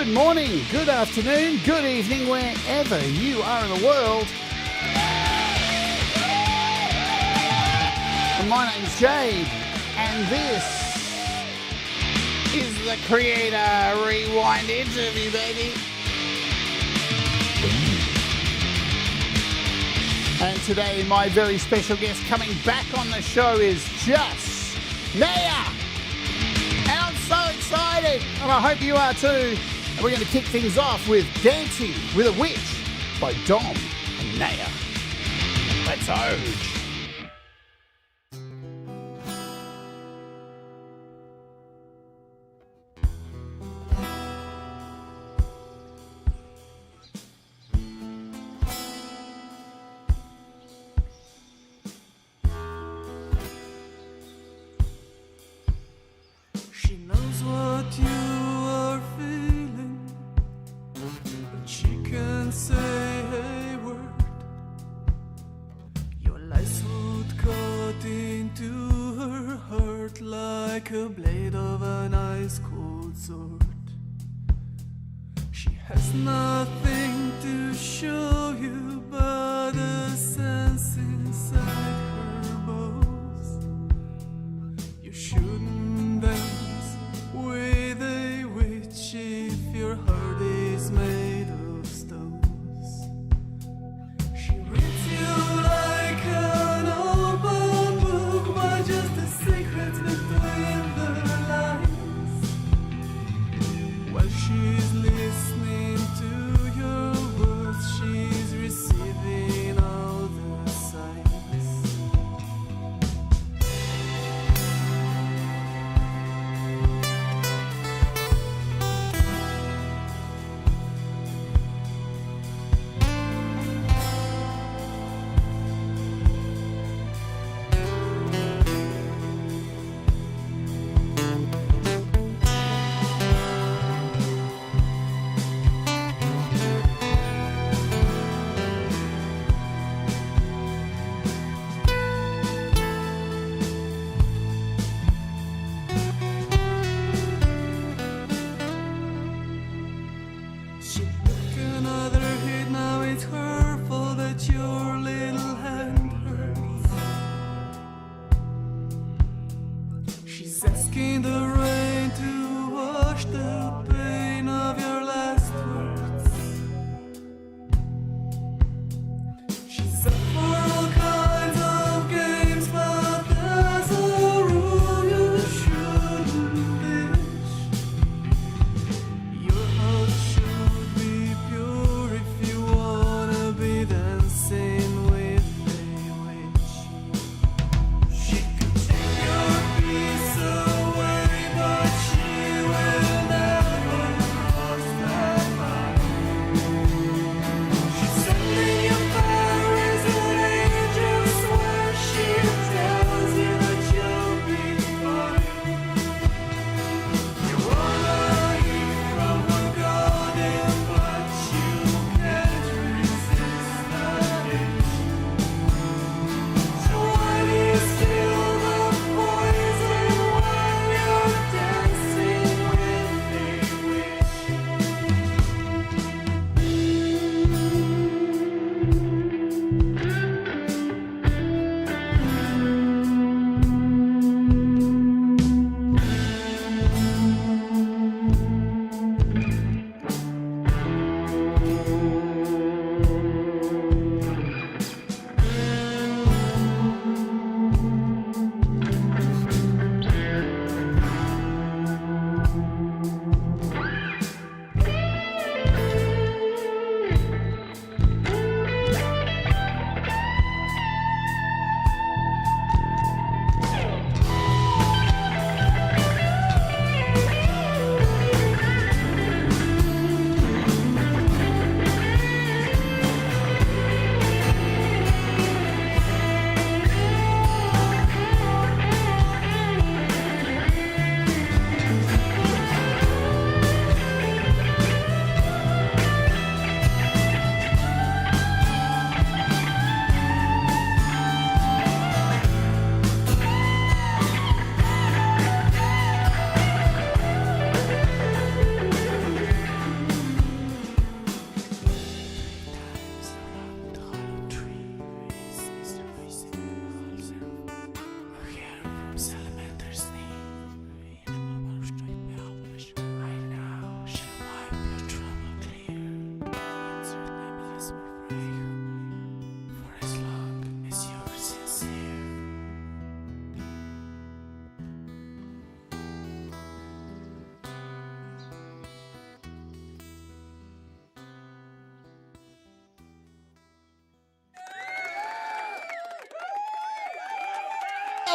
Good morning, good afternoon, good evening, wherever you are in the world. My name's Jade, and this is the Creator Rewind interview, baby. And today, my very special guest coming back on the show is Just Neja. And I'm so excited, and I hope you are too. And we're going to kick things off with Dancing with a Witch by Dom and Neja. Let's go. She knows what you are feeling, but she can't say a word. Your lies would cut into her heart like a blade of an ice-cold sword. She has nothing to show you but a sense inside her bones. You shouldn't dance with a witch if your heart is made of stones. She reads you like an open book, but just the secrets between the lines. While she's listening to your words, she's receiving all the signs.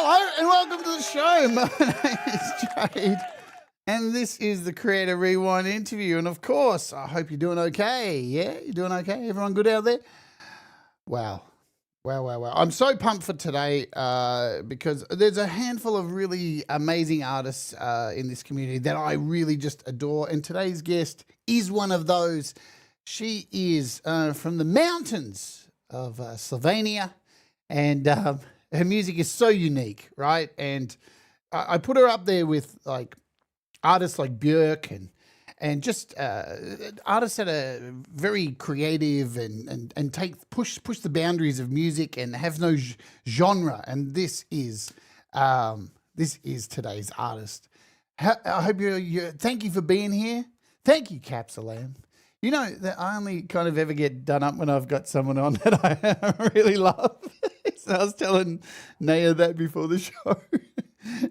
Hello and welcome to the show. My name is Jade and this is the Creator Rewind interview. And of course, I hope you're doing okay. Yeah, you're doing okay? Everyone good out there? Wow. I'm so pumped for today because there's a handful of really amazing artists in this community that I really just adore. And today's guest is one of those. She is from the mountains of Slovenia, and her music is so unique, right? And I put her up there with like artists like Björk and just artists that are very creative and push the boundaries of music and have no genre. And this is today's artist. I hope you. Thank you for being here. Thank you, Capsulam. You know that I only kind of ever get done up when I've got someone on that I really love. So I was telling Neja that before the show.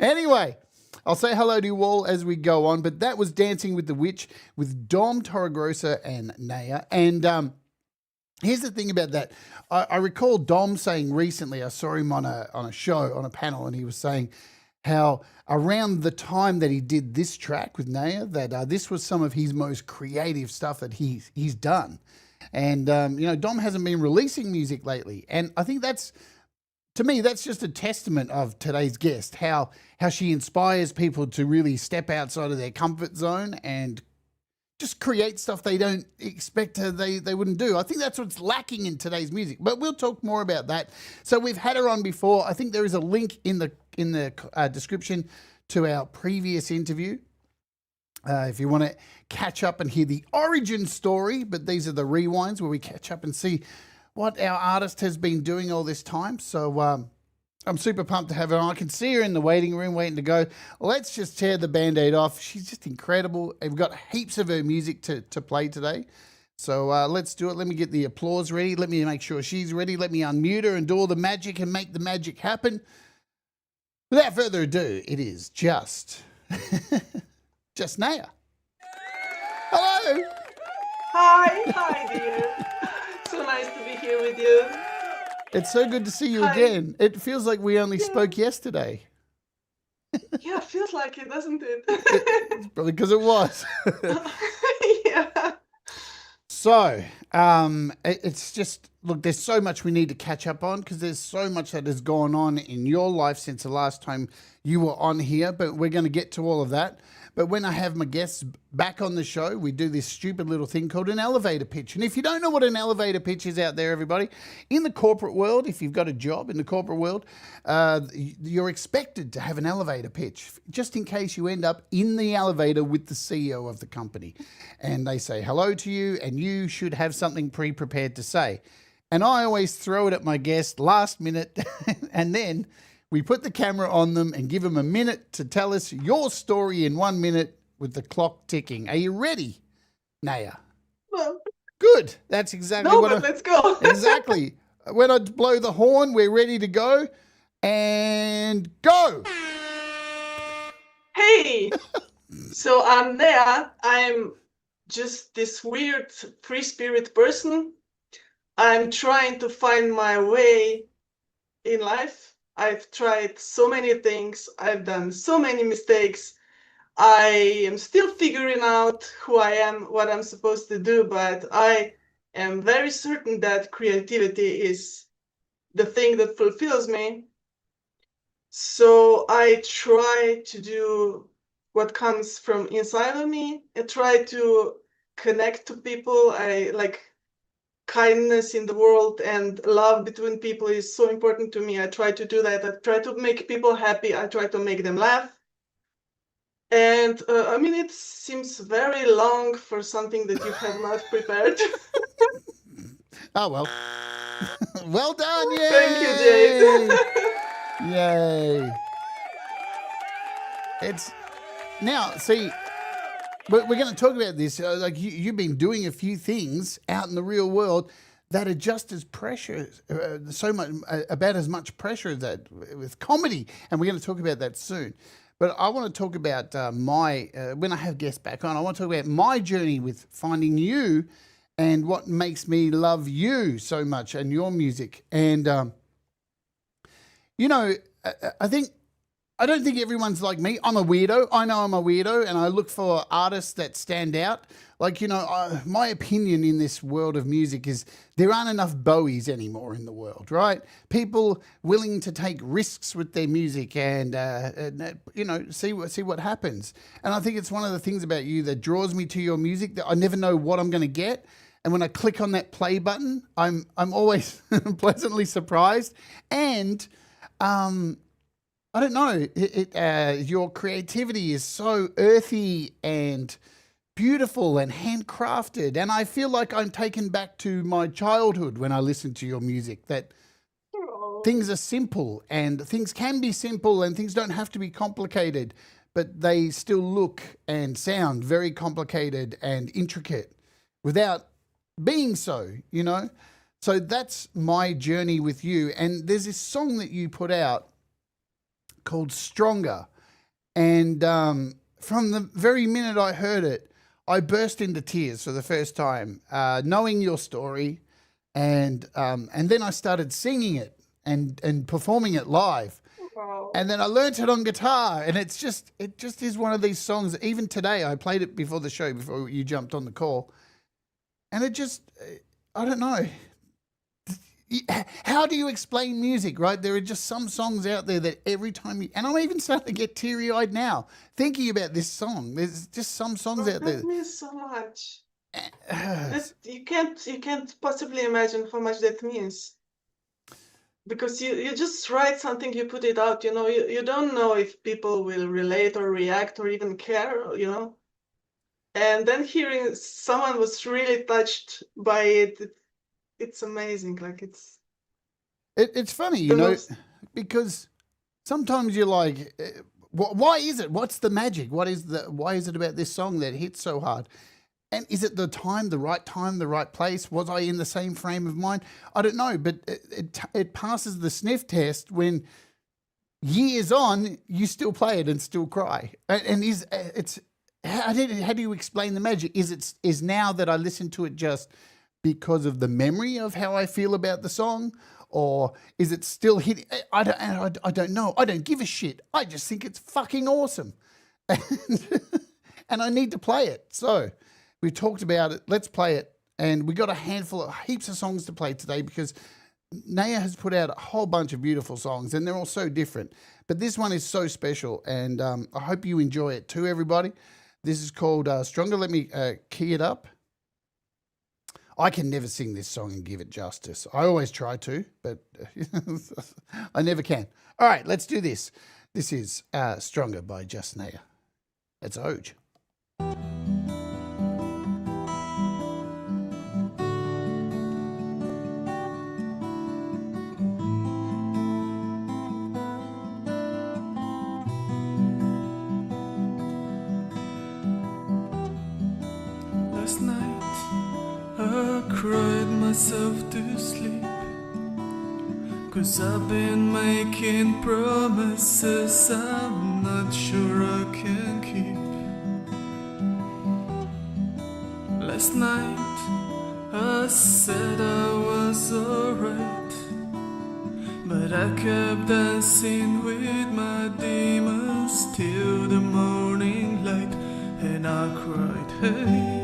Anyway, I'll say hello to you all as we go on, but that was Dancing with the Witch with Dom Torregrossa and Neja. And here's the thing about that. I recall Dom saying recently, I saw him on a show, on a panel, and he was saying how around the time that he did this track with Neja, that this was some of his most creative stuff that he's done. And, Dom hasn't been releasing music lately. And I think to me, that's just a testament of today's guest, how she inspires people to really step outside of their comfort zone and just create stuff they don't expect they wouldn't do. I think that's what's lacking in today's music, but we'll talk more about that. So we've had her on before. I think there is a link in the description to our previous interview. If you want to catch up and hear the origin story, but these are the rewinds where we catch up and see what our artist has been doing all this time. So I'm super pumped to have her on. I can see her in the waiting room waiting to go. Let's just tear the Band-Aid off. She's just incredible. We've got heaps of her music to play today. So let's do it. Let me get the applause ready. Let me make sure she's ready. Let me unmute her and do all the magic and make the magic happen. Without further ado, it is Just Neja. Hello. Hi dear. So nice to be here with you. It's so good to see you again. It feels like we only spoke yesterday. Yeah, feels like it, doesn't it? It's probably because it was. Yeah. So, it's just, look, there's so much we need to catch up on because there's so much that has gone on in your life since the last time you were on here, but we're going to get to all of that. But when I have my guests back on the show, we do this stupid little thing called an elevator pitch. And if you don't know what an elevator pitch is out there, everybody, in the corporate world, if you've got a job in the corporate world, you're expected to have an elevator pitch just in case you end up in the elevator with the CEO of the company. And they say hello to you and you should have something pre-prepared to say. And I always throw it at my guest last minute and then we put the camera on them and give them a minute to tell us your story in 1 minute with the clock ticking. Are you ready, Neja? Well, good. That's exactly let's go. Exactly. When I blow the horn, we're ready to go. And go. Hey. So I'm Neja. I'm just this weird free spirit person. I'm trying to find my way in life. I've tried so many things. I've done so many mistakes. I am still figuring out who I am, what I'm supposed to do, but I am very certain that creativity is the thing that fulfills me. So I try to do what comes from inside of me. I try to connect to people. I like kindness in the world and love between people is so important to me. I try to do that. I try to make people happy. I try to make them laugh. And it seems very long for something that you have not prepared. Oh, well. Well done. Yay. Thank you, Jade. Yay. It's now, see, we're going to talk about this. Like you've been doing a few things out in the real world that are just as pressure, so much about as much pressure as that with comedy, and we're going to talk about that soon. But I want to talk about when I have guests back on, I want to talk about my journey with finding you and what makes me love you so much and your music. And I don't think everyone's like me. I'm a weirdo. I know I'm a weirdo, and I look for artists that stand out. Like, my opinion in this world of music is there aren't enough Bowies anymore in the world, right? People willing to take risks with their music and see what happens. And I think it's one of the things about you that draws me to your music, that I never know what I'm going to get. And when I click on that play button, I'm always pleasantly surprised. And I don't know, your creativity is so earthy and beautiful and handcrafted. And I feel like I'm taken back to my childhood when I listen to your music, that things are simple and things can be simple and things don't have to be complicated, but they still look and sound very complicated and intricate without being so, So that's my journey with you. And there's this song that you put out called Stronger. And from the very minute I heard it, I burst into tears for the first time, knowing your story. And then I started singing it and performing it live. Wow. And then I learnt it on guitar. And it just is one of these songs. Even today, I played it before the show, before you jumped on the call. And it just, I don't know. How do you explain music, right? There are just some songs out there that every time and I'm even starting to get teary-eyed now thinking about this song. There's just some songs out there. That means so much. You can't possibly imagine how much that means. Because you just write something, you put it out, you don't know if people will relate or react or even care, And then hearing someone was really touched by it, it's amazing. Like it's funny, because sometimes you're like, why is it? What's the magic? Why is it about this song that hits so hard? And is it the right place? Was I in the same frame of mind? I don't know, but it passes the sniff test when years on you still play it and still cry. And how do you explain the magic? Is now that I listen to it just because of the memory of how I feel about the song, or is it still hitting? I don't know. I don't give a shit. I just think it's fucking awesome, and I need to play it. So we talked about it. Let's play it, and we got a handful of heaps of songs to play today because Neja has put out a whole bunch of beautiful songs, and they're all so different. But this one is so special, and I hope you enjoy it too, everybody. This is called Stronger. Let me key it up. I can never sing this song and give it justice. I always try to, but I never can. All right, let's do this. This is Stronger by Just Neja. It's Oj. Last night I cried myself to sleep, 'cause I've been making promises I'm not sure I can keep. Last night I said I was alright, but I kept dancing with my demons till the morning light, and I cried, hey.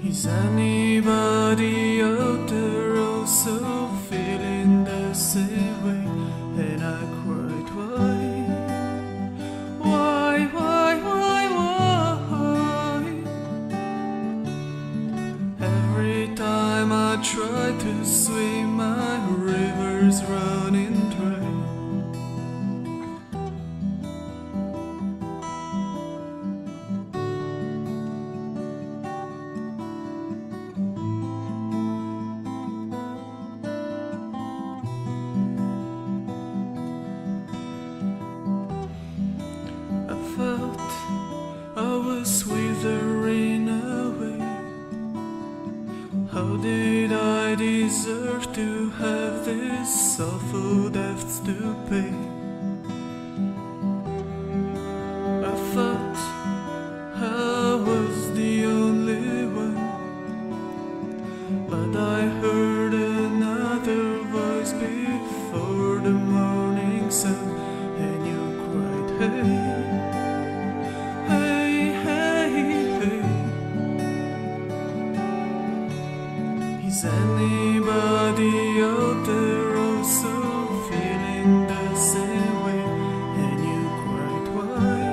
Is anybody out there also feeling the same way? And I cried, why? Every time I try to swim, my river's running dry. I was withering away. How did I deserve to have this awful debts to pay? I thought I was the only one, hey, hey, hey. Is anybody out there also feeling the same way? And you cried, why?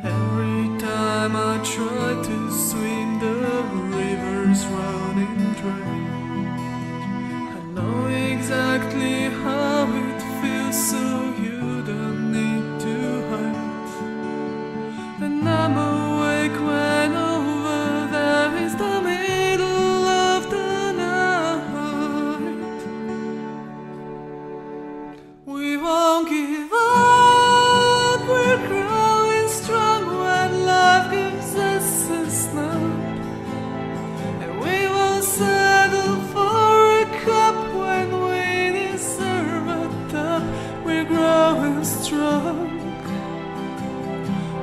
Every time I try to swim, the river's running dry. I know exactly how it feels, so you don't need to hide. And I'm awake when over there is the middle of the night. We won't give up, we're growing strong when life gives us a snap. And we won't settle for a cup when we deserve a tap. We're growing strong.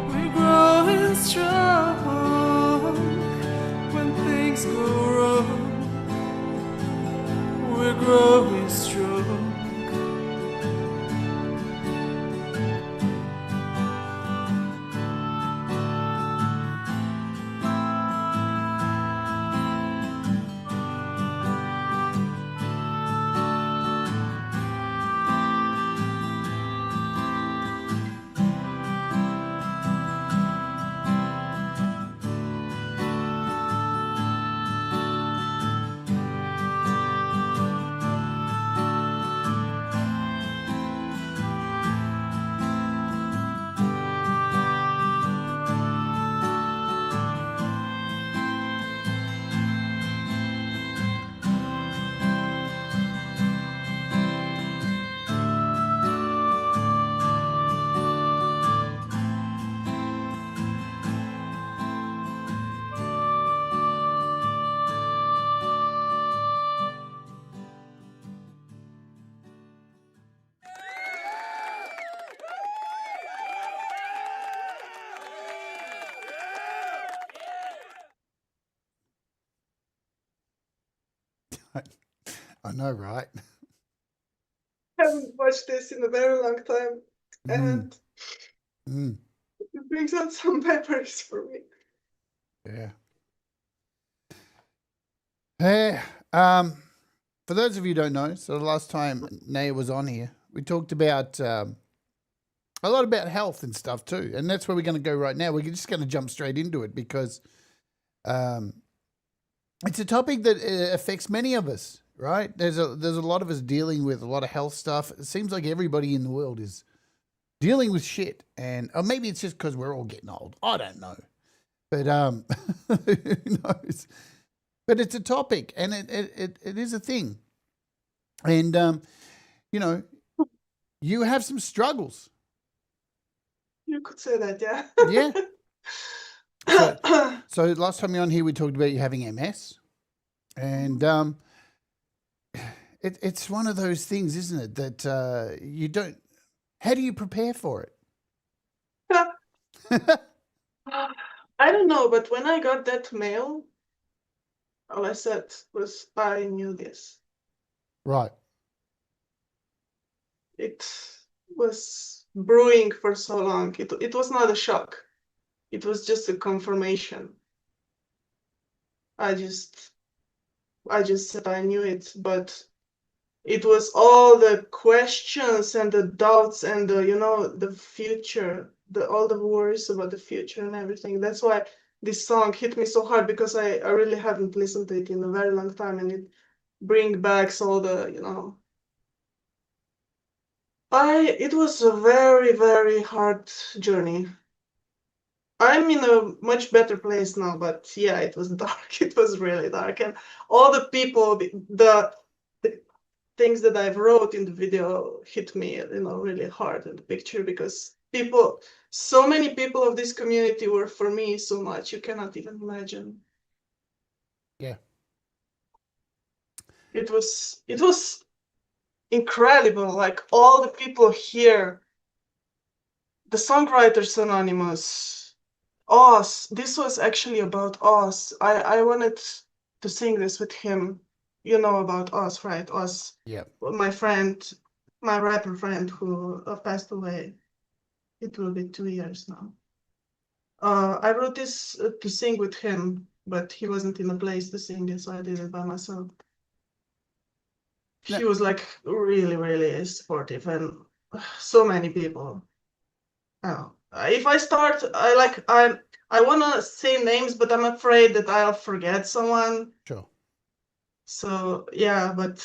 We're growing strong. When things go wrong, we're growing strong. I know, right? I haven't watched this in a very long time, and Mm. it brings out some memories for me. Yeah. Hey, for those of you who don't know, so the last time Neja was on here, we talked about a lot about health and stuff too, and that's where we're going to go right now. We're just going to jump straight into it because it's a topic that affects many of us, right? There's a lot of us dealing with a lot of health stuff. It seems like everybody in the world is dealing with shit, and or maybe it's just because we're all getting old. I don't know, but who knows? But it's a topic, and it is a thing, and you know, you have some struggles. You could say that, yeah. Yeah. So last time you're on here, we talked about you having MS, and it's one of those things, isn't it? That you don't. How do you prepare for it? I don't know, but when I got that mail, all I said was, I knew this. Right. It was brewing for so long. It was not a shock. It was just a confirmation. I just said I knew it, but it was all the questions and the doubts and the future, all the worries about the future and everything. That's why this song hit me so hard, because I really haven't listened to it in a very long time, and it brings back all the it was a very, very hard journey. I'm in a much better place now, but yeah, it was dark. It was really dark, and all the people, the things that I've wrote in the video hit me, really hard in the picture, because so many people of this community were for me so much, you cannot even imagine. Yeah. It was incredible. Like, all the people here, the Songwriters Anonymous, Oz. This was actually about Oz. I wanted to sing this with him you know about Oz, right? Oz, Yeah. my friend, my rapper friend who passed away. It will be 2 years now. I wrote this to sing with him, but he wasn't in a place to sing it, so I did it by myself. No. He was like really, really supportive, and so many people. If I start, I wanna say names, but I'm afraid that I'll forget someone. Sure. So yeah, but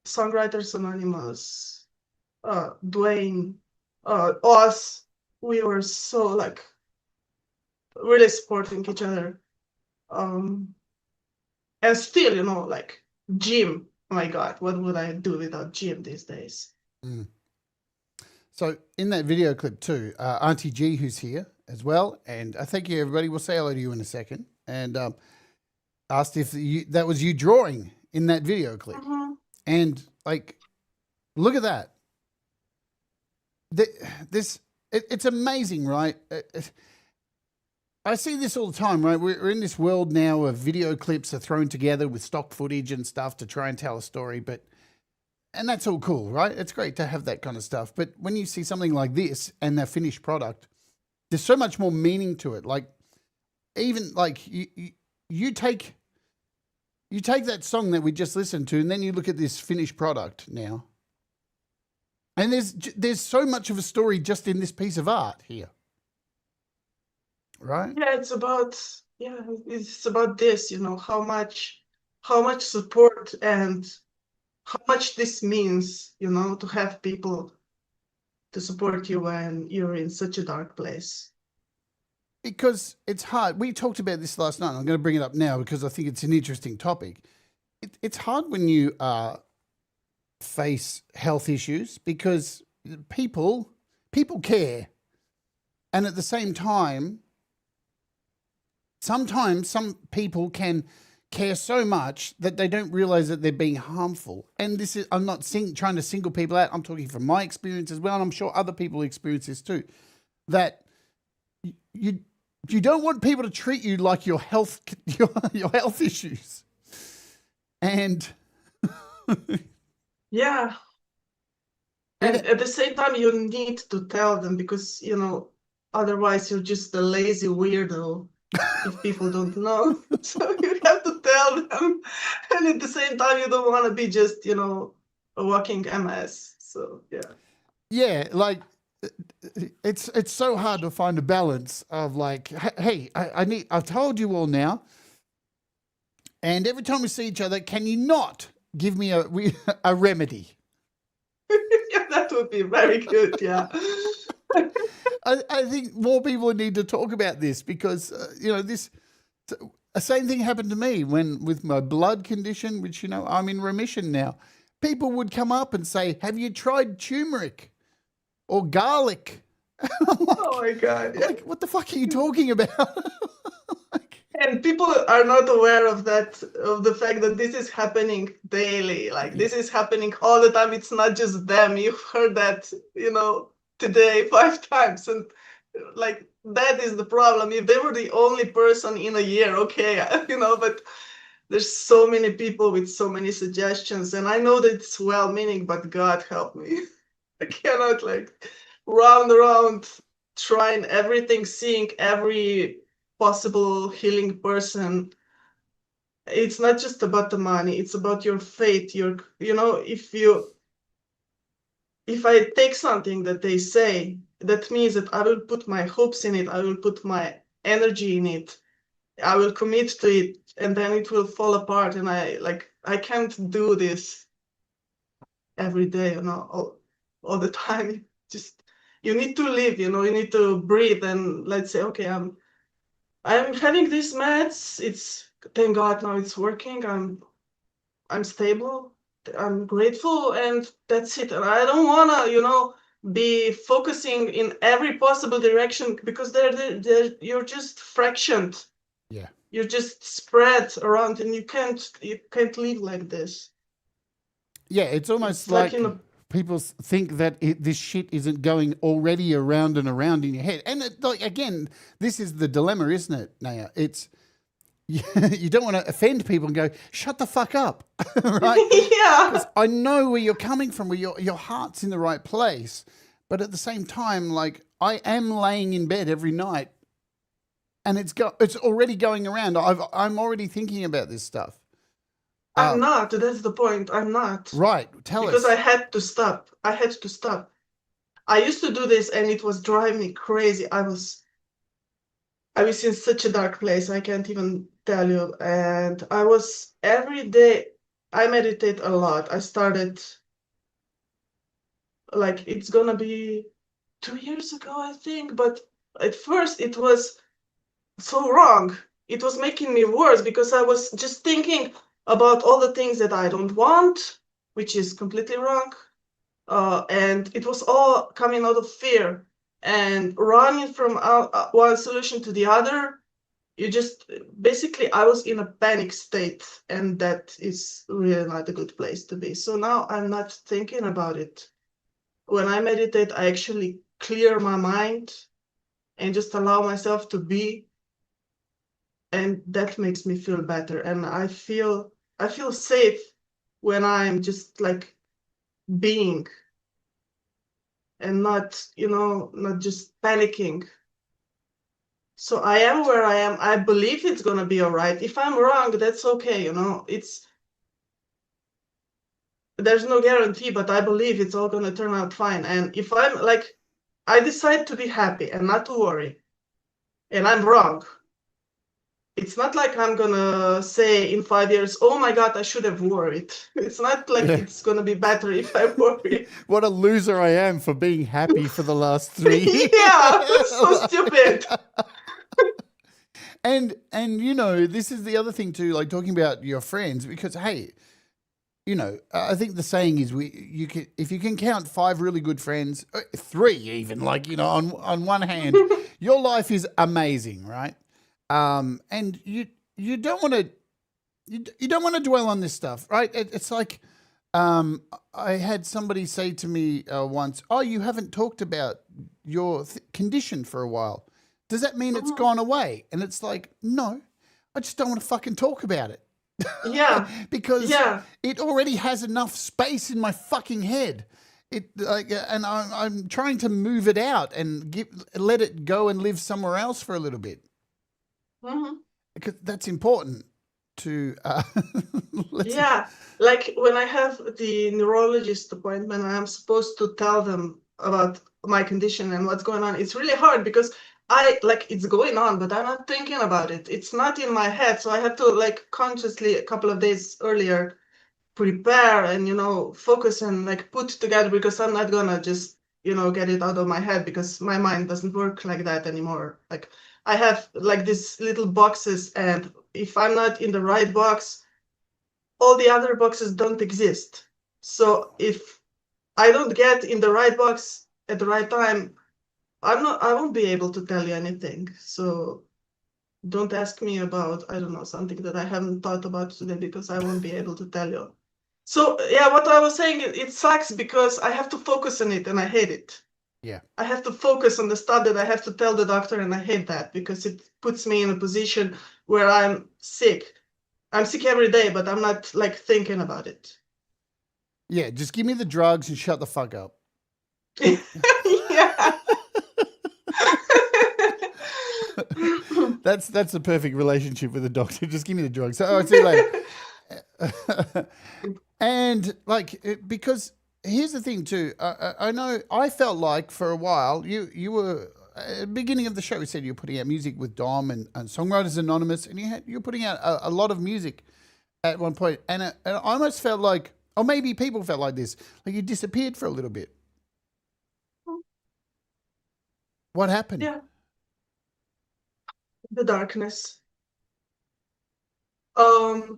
Songwriters Anonymous, Dwayne, us, we were so like really supporting each other. And still, like Jim. Oh my God, what would I do without Jim these days? Mm. So in that video clip too, Auntie G, who's here as well, and thank you everybody. We'll say hello to you in a second. And asked if that was you drawing in that video clip. Mm-hmm. And like, look at that. It's amazing, right? I see this all the time, right? We're in this world now of video clips are thrown together with stock footage and stuff to try and tell a story, and that's all cool, right? It's great to have that kind of stuff. But when you see something like this and the finished product, there's so much more meaning to it. Like, even like you take that song that we just listened to, and then you look at this finished product now, and there's so much of a story just in this piece of art here, right? Yeah, it's about this, how much support and how much this means, to have people to support you when you're in such a dark place. Because it's hard. We talked about this last night. I'm going to bring it up now because I think it's an interesting topic. It's hard when you face health issues because people care. And at the same time, sometimes some people can care so much that they don't realize that they're being harmful. And this is, I'm not trying to single people out. I'm talking from my experience as well. And I'm sure other people experience this too, that you don't want people to treat you like your health issues. And yeah. And at the same time, you need to tell them because, otherwise you're just a lazy weirdo if people don't know. So you have to tell them. And at the same time, you don't want to be just, a walking MS. So, yeah. Yeah, like, it's so hard to find a balance of like, hey, I've told you all now, and every time we see each other, can you not give me a remedy? Yeah, that would be very good. Yeah. I think more people need to talk about this because this same thing happened to me with my blood condition, which I'm in remission now. People would come up and say, "Have you tried turmeric or garlic?" Like, oh my God. Yeah. Like, what the fuck are you talking about? And people are not aware of the fact that this is happening daily. Like, this is happening all the time. It's not just them. You've heard that, today 5 times. And like, that is the problem. If they were the only person in a year, okay, but there's so many people with so many suggestions. And I know that it's well-meaning, but God help me. I cannot round around trying everything, seeing every possible healing person. It's not just about the money, it's about your faith. If I take something that they say, that means that I will put my hopes in it, I will put my energy in it, I will commit to it, and then it will fall apart. And I can't do this every day, all the time. Just, you need to live, you need to breathe, and let's say, okay, I'm having these meds. It's, thank God, now it's working. I'm stable. I'm grateful, and that's it. And I don't wanna, be focusing in every possible direction because you're just fractioned. Yeah. You're just spread around, and you can't live like this. Yeah, it's almost like people think that this shit isn't going already around and around in your head. And again, this is the dilemma, isn't it, Neja? you don't want to offend people and go, shut the fuck up, right? Yeah. Because I know where you're coming from, where your heart's in the right place. But at the same time, like, I am laying in bed every night and it's already going around. I'm already thinking about this stuff. I'm not. That's the point. I'm not. Right. Tell us. Because I had to stop. I used to do this and it was driving me crazy. I was in such a dark place. I can't even tell you. And I was every day, I meditate a lot. I started, like, it's gonna be 2 years ago, I think. But at first it was so wrong. It was making me worse because I was just thinking about all the things that I don't want, which is completely wrong. And it was all coming out of fear and running from one solution to the other. You just basically, I was in a panic state, and that is really not a good place to be. So now I'm not thinking about it. When I meditate, I actually clear my mind and just allow myself to be, and that makes me feel better. And I feel safe when I'm just like being and not just panicking. So I am where I am. I believe it's gonna be all right. If I'm wrong, that's okay. There's no guarantee, but I believe it's all gonna turn out fine. And if I'm like, I decide to be happy and not to worry, and I'm wrong, it's not like I'm gonna say in 5 years, oh my God, I should have worried. It's not like it's gonna be better if I worry. What a loser I am for being happy for the last 3 years. Yeah, so stupid. And this is the other thing too, like talking about your friends, because hey, I think the saying is if you can count 5 really good friends, 3 even, like on one hand, your life is amazing, right? And you don't want to you don't want to dwell on this stuff, right? It's like I had somebody say to me once, "Oh, you haven't talked about your condition for a while. Does that mean it's gone away?" And it's like, no, I just don't want to fucking talk about it. Yeah. Because Yeah. it already has enough space in my fucking head. And I'm trying to move it out and let it go and live somewhere else for a little bit. Because that's important to. Yeah, like when I have the neurologist appointment, I'm supposed to tell them about my condition and what's going on. It's really hard because it's going on, but I'm not thinking about it. It's not in my head, so I have to like consciously a couple of days earlier prepare and focus and like put together, because I'm not gonna just get it out of my head, because my mind doesn't work like that anymore. Like I have like these little boxes, and if I'm not in the right box, all the other boxes don't exist. So if I don't get in the right box at the right time, I won't be able to tell you anything. So don't ask me about, I don't know, something that I haven't thought about today, because I won't be able to tell you. So yeah, what I was saying, it sucks because I have to focus on it and I hate it. Yeah. I have to focus on the stuff that I have to tell the doctor, and I hate that because it puts me in a position where I'm sick. I'm sick every day, but I'm not like thinking about it. Yeah, just give me the drugs and shut the fuck up. Yeah. That's the perfect relationship with the doctor. Just give me the drugs. So, see you later. And because here's the thing too. I know I felt like for a while you were at the beginning of the show. We said you were putting out music with Dom and Songwriters Anonymous, and you were putting out a lot of music at one point. And I almost felt like, or maybe people felt like this, like you disappeared for a little bit. What happened? Yeah. The darkness. At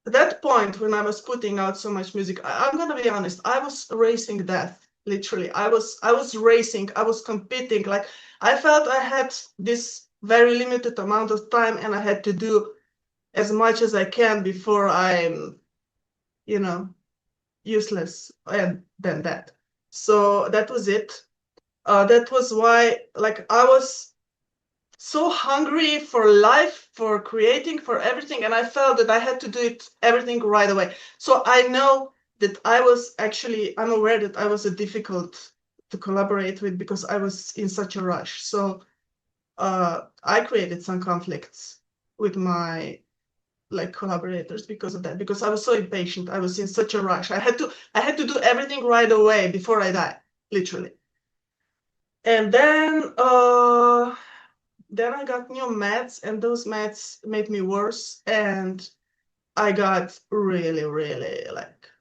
that point when I was putting out so much music, I'm gonna be honest, I was racing death. Literally, I was racing. I was competing. Like I felt I had this very limited amount of time, and I had to do as much as I can before I'm, useless and then that. So that was it. That was why, like, I was so hungry for life, for creating, for everything, and I felt that I had to do everything right away. So I know that I'm aware that I was a difficult to collaborate with because I was in such a rush. So I created some conflicts with my collaborators because of that, because I was so impatient. I was in such a rush. I had to do everything right away before I die, literally. And then I got new meds, and those meds made me worse, and I got really, really,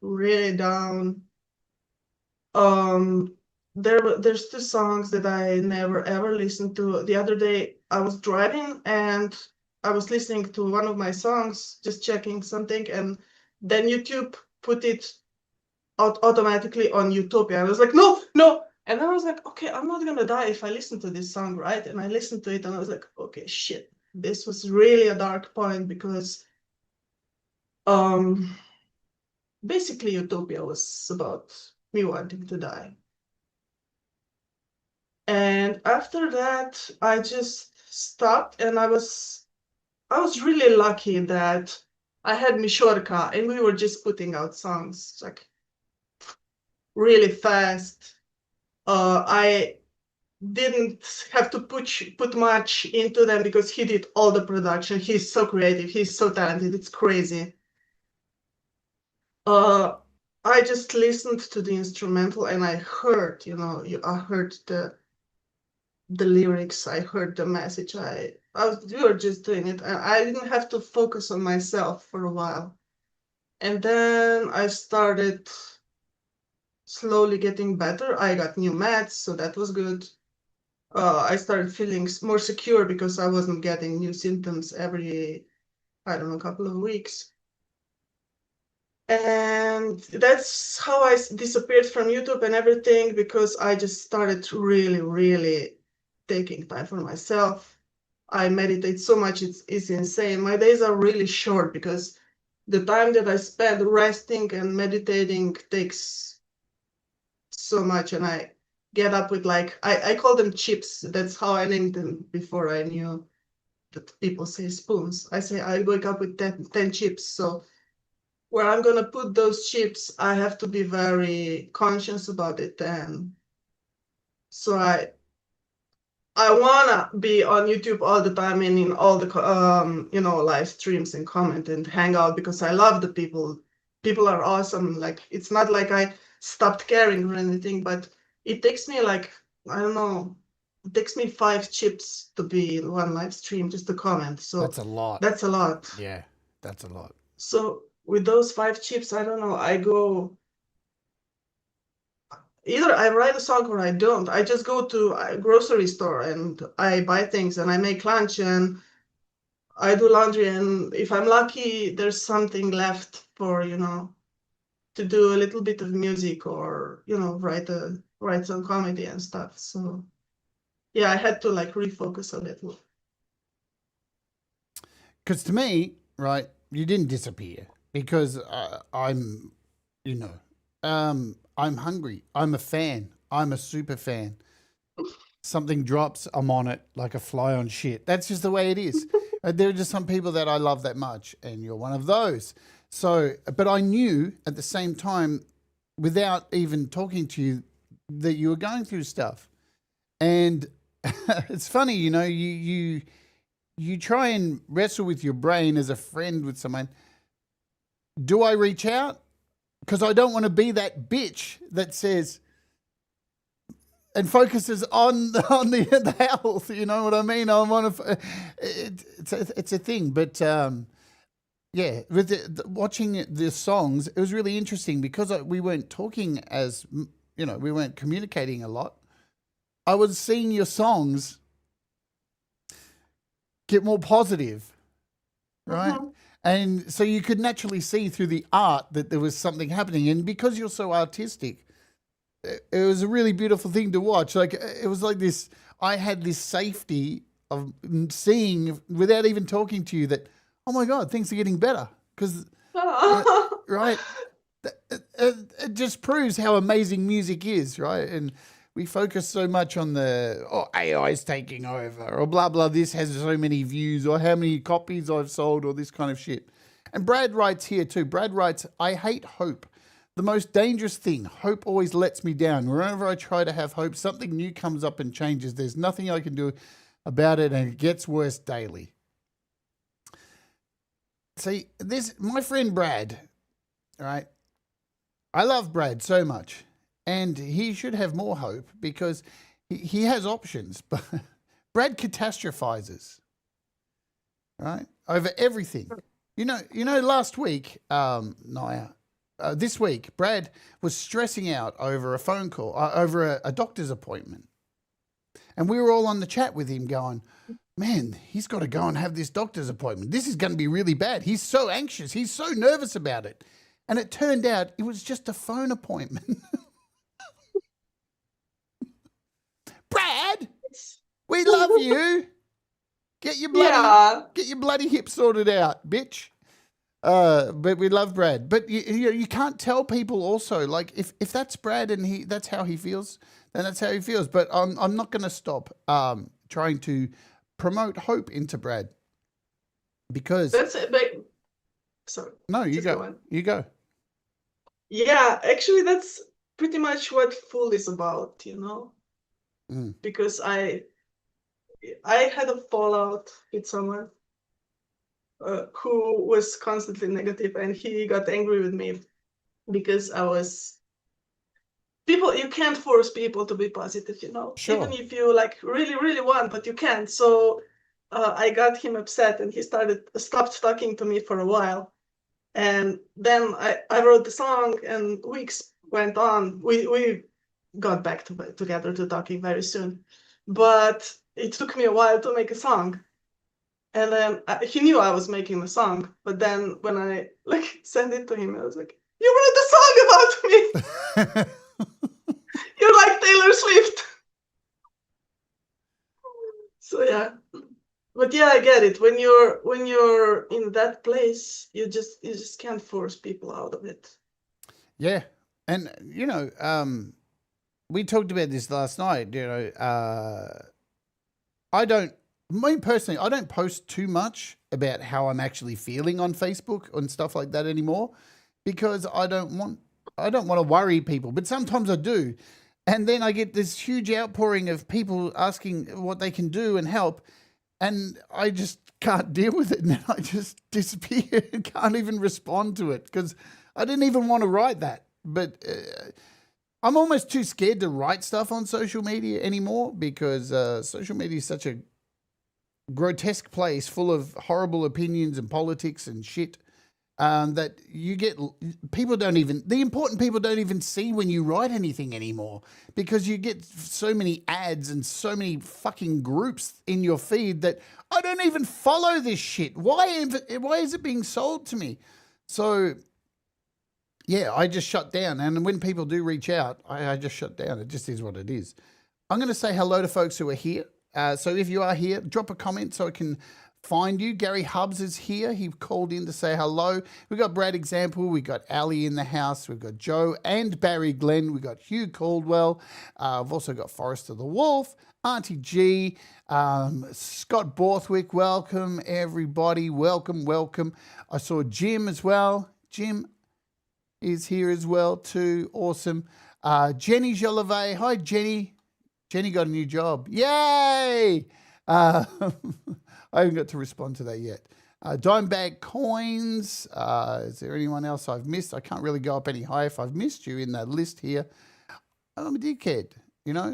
really down. There's two songs that I never ever listened to. The other day I was driving and I was listening to one of my songs, just checking something, and then YouTube put it automatically on Utopia. I was like, no, no. And then I was like, okay, I'm not gonna die if I listen to this song, right? And I listened to it and I was like, okay, shit. This was really a dark point because basically Utopia was about me wanting to die. And after that, I just stopped, and I was really lucky that I had Mishorka, and we were just putting out songs like really fast. I didn't have to put much into them because he did all the production. He's so creative. He's so talented. It's crazy. I just listened to the instrumental and I heard, I heard the lyrics. I heard the message. We were just doing it, and I didn't have to focus on myself for a while. And then I started slowly getting better. I got new meds, so that was good. I started feeling more secure because I wasn't getting new symptoms every, I don't know, couple of weeks. And that's how I disappeared from YouTube and everything, because I just started really, really taking time for myself. I meditate so much, it's insane. My days are really short because the time that I spend resting and meditating takes so much, and I get up with I call them chips. That's how I named them before I knew that people say spoons. I wake up with 10 chips. So where I'm gonna put those chips, I have to be very conscious about it. And so I wanna be on YouTube all the time and in all the live streams and comment and hang out, because I love the people. People are awesome. It's not like I stopped caring or anything, but it takes me I don't know, it takes me 5 chips to be in one live stream just to comment. So That's a lot. That's a lot. Yeah, that's a lot. So with those 5 chips, I don't know, I go, either I write a song or I don't. I just go to a grocery store and I buy things and I make lunch and I do laundry, and if I'm lucky, there's something left for, to do a little bit of music or, write some comedy and stuff. So yeah, I had to refocus a little. Because to me, right, you didn't disappear because I'm hungry. I'm a fan. I'm a super fan. Something drops, I'm on it like a fly on shit. That's just the way it is. There are just some people that I love that much, and you're one of those. So, but I knew at the same time, without even talking to you, that you were going through stuff. And it's funny, you try and wrestle with your brain as a friend with someone. Do I reach out? Because I don't want to be that bitch that says and focuses on the health. You know what I mean? I want to. It's a thing, but yeah. With watching the songs, it was really interesting because we weren't talking as we weren't communicating a lot. I was seeing your songs get more positive, right? Mm-hmm. And so you could naturally see through the art that there was something happening. And because you're so artistic, it was a really beautiful thing to watch. It was like this, I had this safety of seeing without even talking to you that, oh my God, things are getting better. Because, right, it just proves how amazing music is, right? And we focus so much on the, AI is taking over, or blah, blah, this has so many views, or how many copies I've sold, or this kind of shit. And Brad writes here too. Brad writes, I hate hope. The most dangerous thing. Hope always lets me down. Whenever I try to have hope, something new comes up and changes. There's nothing I can do about it, and it gets worse daily. See, my friend Brad, all right, I love Brad so much, and he should have more hope because he has options, but Brad catastrophizes, right, over everything. You know, last week, this week, Brad was stressing out over a phone call, over a doctor's appointment. And we were all on the chat with him going, man, he's got to go and have this doctor's appointment. This is going to be really bad. He's so anxious. He's so nervous about it. And it turned out it was just a phone appointment. Brad, we love you. Get your bloody hip sorted out, bitch. But we love Brad. But you can't tell people also, like, if that's Brad and that's how he feels, then that's how he feels. But I'm not going to stop trying to promote hope into Brad, because That's it. But, sorry. No, you go. You go. Yeah, actually, that's pretty much what Fool is about, because I had a fallout with someone who was constantly negative, and he got angry with me because I was you can't force people to be positive, Sure. even if you like really, really want, but you can't. So I got him upset, and he stopped talking to me for a while. And then I wrote the song, and weeks went on. We got back together to talking very soon, but it took me a while to make a song. And then he knew I was making the song, but then when I sent it to him, I was like, "You wrote a song about me. You're like Taylor Swift." So yeah. But yeah, I get it. When you're in that place, you just can't force people out of it. Yeah. And we talked about this last night, me personally, I don't post too much about how I'm actually feeling on Facebook and stuff like that anymore, because I don't want to worry people, but sometimes I do. And then I get this huge outpouring of people asking what they can do and help. And I just can't deal with it. And then I just disappear and can't even respond to it, because I didn't even want to write that. But I'm almost too scared to write stuff on social media anymore, because social media is such a grotesque place full of horrible opinions and politics and shit, that you get the important people don't even see when you write anything anymore, because you get so many ads and so many fucking groups in your feed that I don't even follow this shit. Why is it being sold to me? So yeah, I just shut down. And when people do reach out, I just shut down. It just is what it is. I'm going to say hello to folks who are here. So if you are here, drop a comment so I can find you. Gary Hubbs is here. He called in to say hello. We've got Brad Example. We've got Ali in the house. We've got Joe and Barry Glenn. We've got Hugh Caldwell. I've also got Forrester the Wolf, Auntie G, Scott Borthwick. Welcome, everybody. Welcome, welcome. I saw Jim as well. Jim is here as well too. Awesome. Jenny Jolivet. Hi, Jenny. Jenny got a new job. Yay! I haven't got to respond to that yet. Dimebag Coins. Is there anyone else I've missed? I can't really go up any higher if I've missed you in that list here. I'm a dickhead,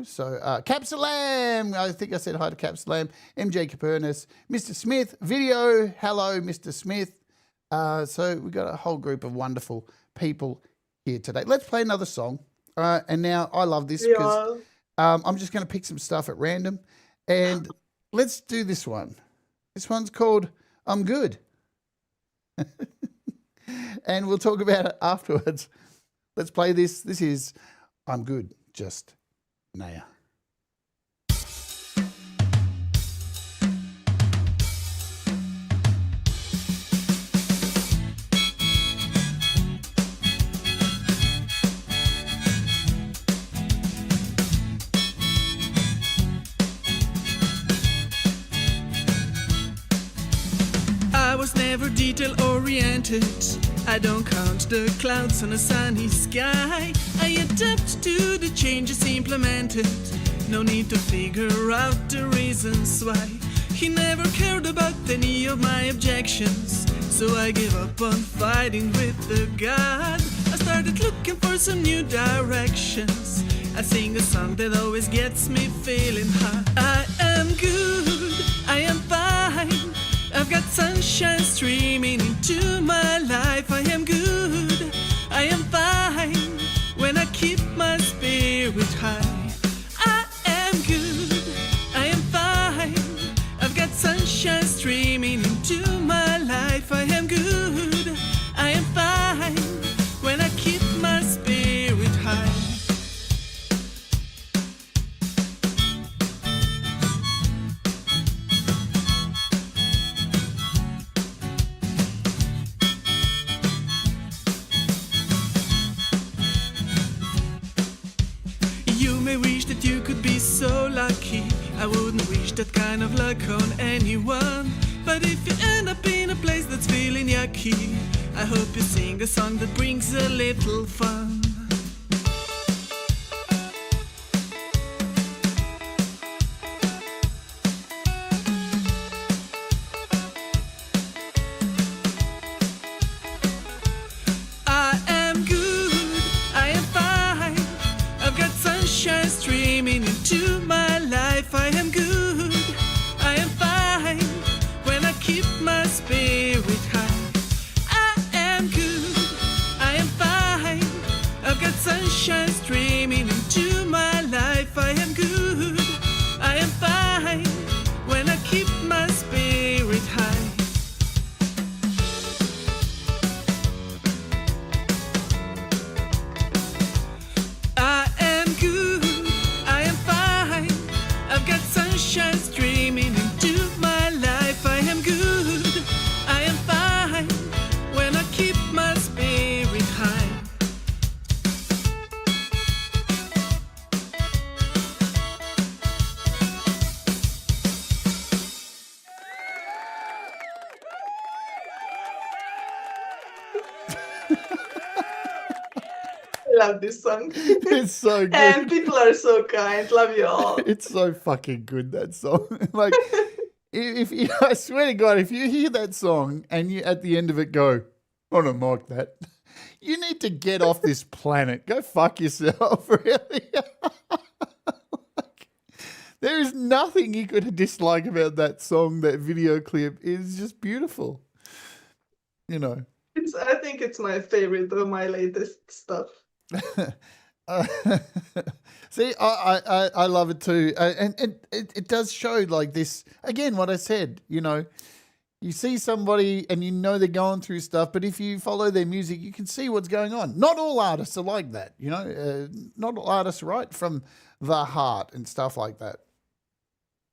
So Capsulam. I think I said hi to Capsulam. MJ Capernis. Mr. Smith. Video. Hello, Mr. Smith. So we've got a whole group of wonderful people here today. Let's play another song. And now I love this because I'm just going to pick some stuff at random. And let's do this one. This one's called I'm Good. And we'll talk about it afterwards. Let's play this. This is I'm Good, Just Neja. never detail-oriented. I don't count the clouds on a sunny sky. I adapt to the changes implemented. No need to figure out the reasons why. He never cared about any of my objections, so I gave up on fighting with the God. I started looking for some new directions. I sing a song that always gets me feeling high. I am good, I am fine. I've got sunshine streaming into my life. I am good, I am fine. When I keep my spirit high. I am good, I am fine. I've got sunshine streaming into my life. I am good, I am fine. When I keep my spirit high. You may wish that you could be so lucky. I wouldn't wish that kind of luck on anyone. But if you end up in a place that's feeling yucky, I hope you sing a song that brings a little fun. I am good, I am fine. I've got sunshine streaming into my life. I am good, I am fine. When I keep my spirit high. I am good, I am fine. I've got sunshine streaming into my life. I am good, I am fine. When I keep my spirit high. I am good, I am fine. I've got sunshine streaming into my life. I am good, I am fine. When I keep my spirit high. I love this song. It's so good. And people are so kind. Love you all. It's so fucking good, that song. Like, if you, I swear to God, if you hear that song and you at the end of it go, I don't like that, you need to get off this planet. Go fuck yourself, really. Like, there is nothing you could dislike about that song. That video clip is just beautiful. You know. I think it's my favorite of my latest stuff. Uh, See, I love it too, and it does show like this again. What I said, you know, you see somebody and you know they're going through stuff, but if you follow their music, you can see what's going on. Not all artists are like that, you know. Not all artists write from the heart and stuff like that.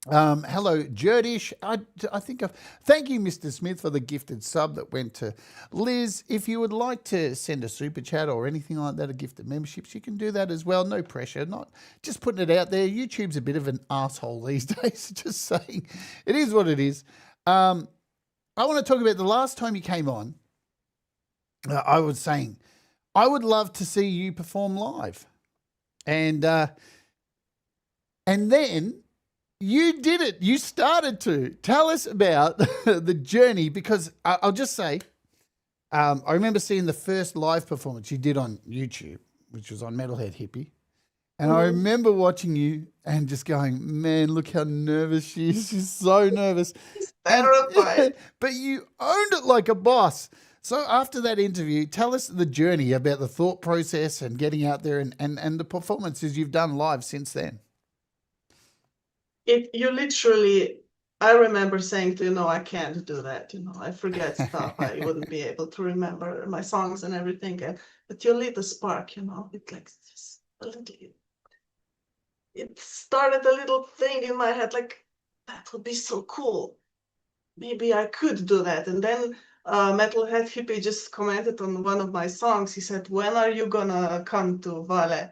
Hello, Jerdish. I think thank you, Mr. Smith, for the gifted sub that went to Liz. If you would like to send a super chat or anything like that, a gifted memberships, you can do that as well. No pressure. Not just putting it out there. YouTube's a bit of an asshole these days. Just saying, it is what it is. I want to talk about the last time you came on. I was saying I would love to see you perform live, and then. You did it. You started to. Tell us about the journey, because I'll just say, I remember seeing the first live performance you did on YouTube, which was on Metalhead Hippie. And I remember watching you and just going, man, look how nervous she is. She's so nervous. Terrified. But you owned it like a boss. So after that interview, tell us the journey about the thought process and getting out there and the performances you've done live since then. I remember saying to you, no, I can't do that. You know, I forget stuff. I wouldn't be able to remember my songs and everything. But you lit a spark, you know, it like just a little. It started a little thing in my head, like that would be so cool. Maybe I could do that. And then Metalhead Hippie just commented on one of my songs. He said, when are you gonna come to Vale? I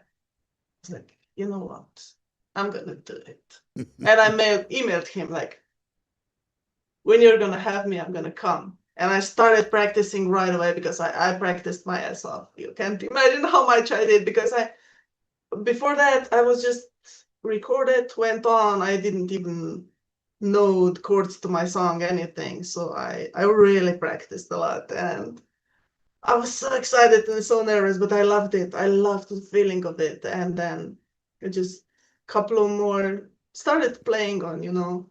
was like, you know what? I'm gonna do it. And I emailed him like, when you're gonna have me, I'm gonna come. And I started practicing right away because I practiced my ass off. You can't imagine how much I did, because before that I was just recorded, went on. I didn't even know the chords to my song, anything. So I really practiced a lot, and I was so excited and so nervous, but I loved it. I loved the feeling of it. And then I just couple of more started playing on,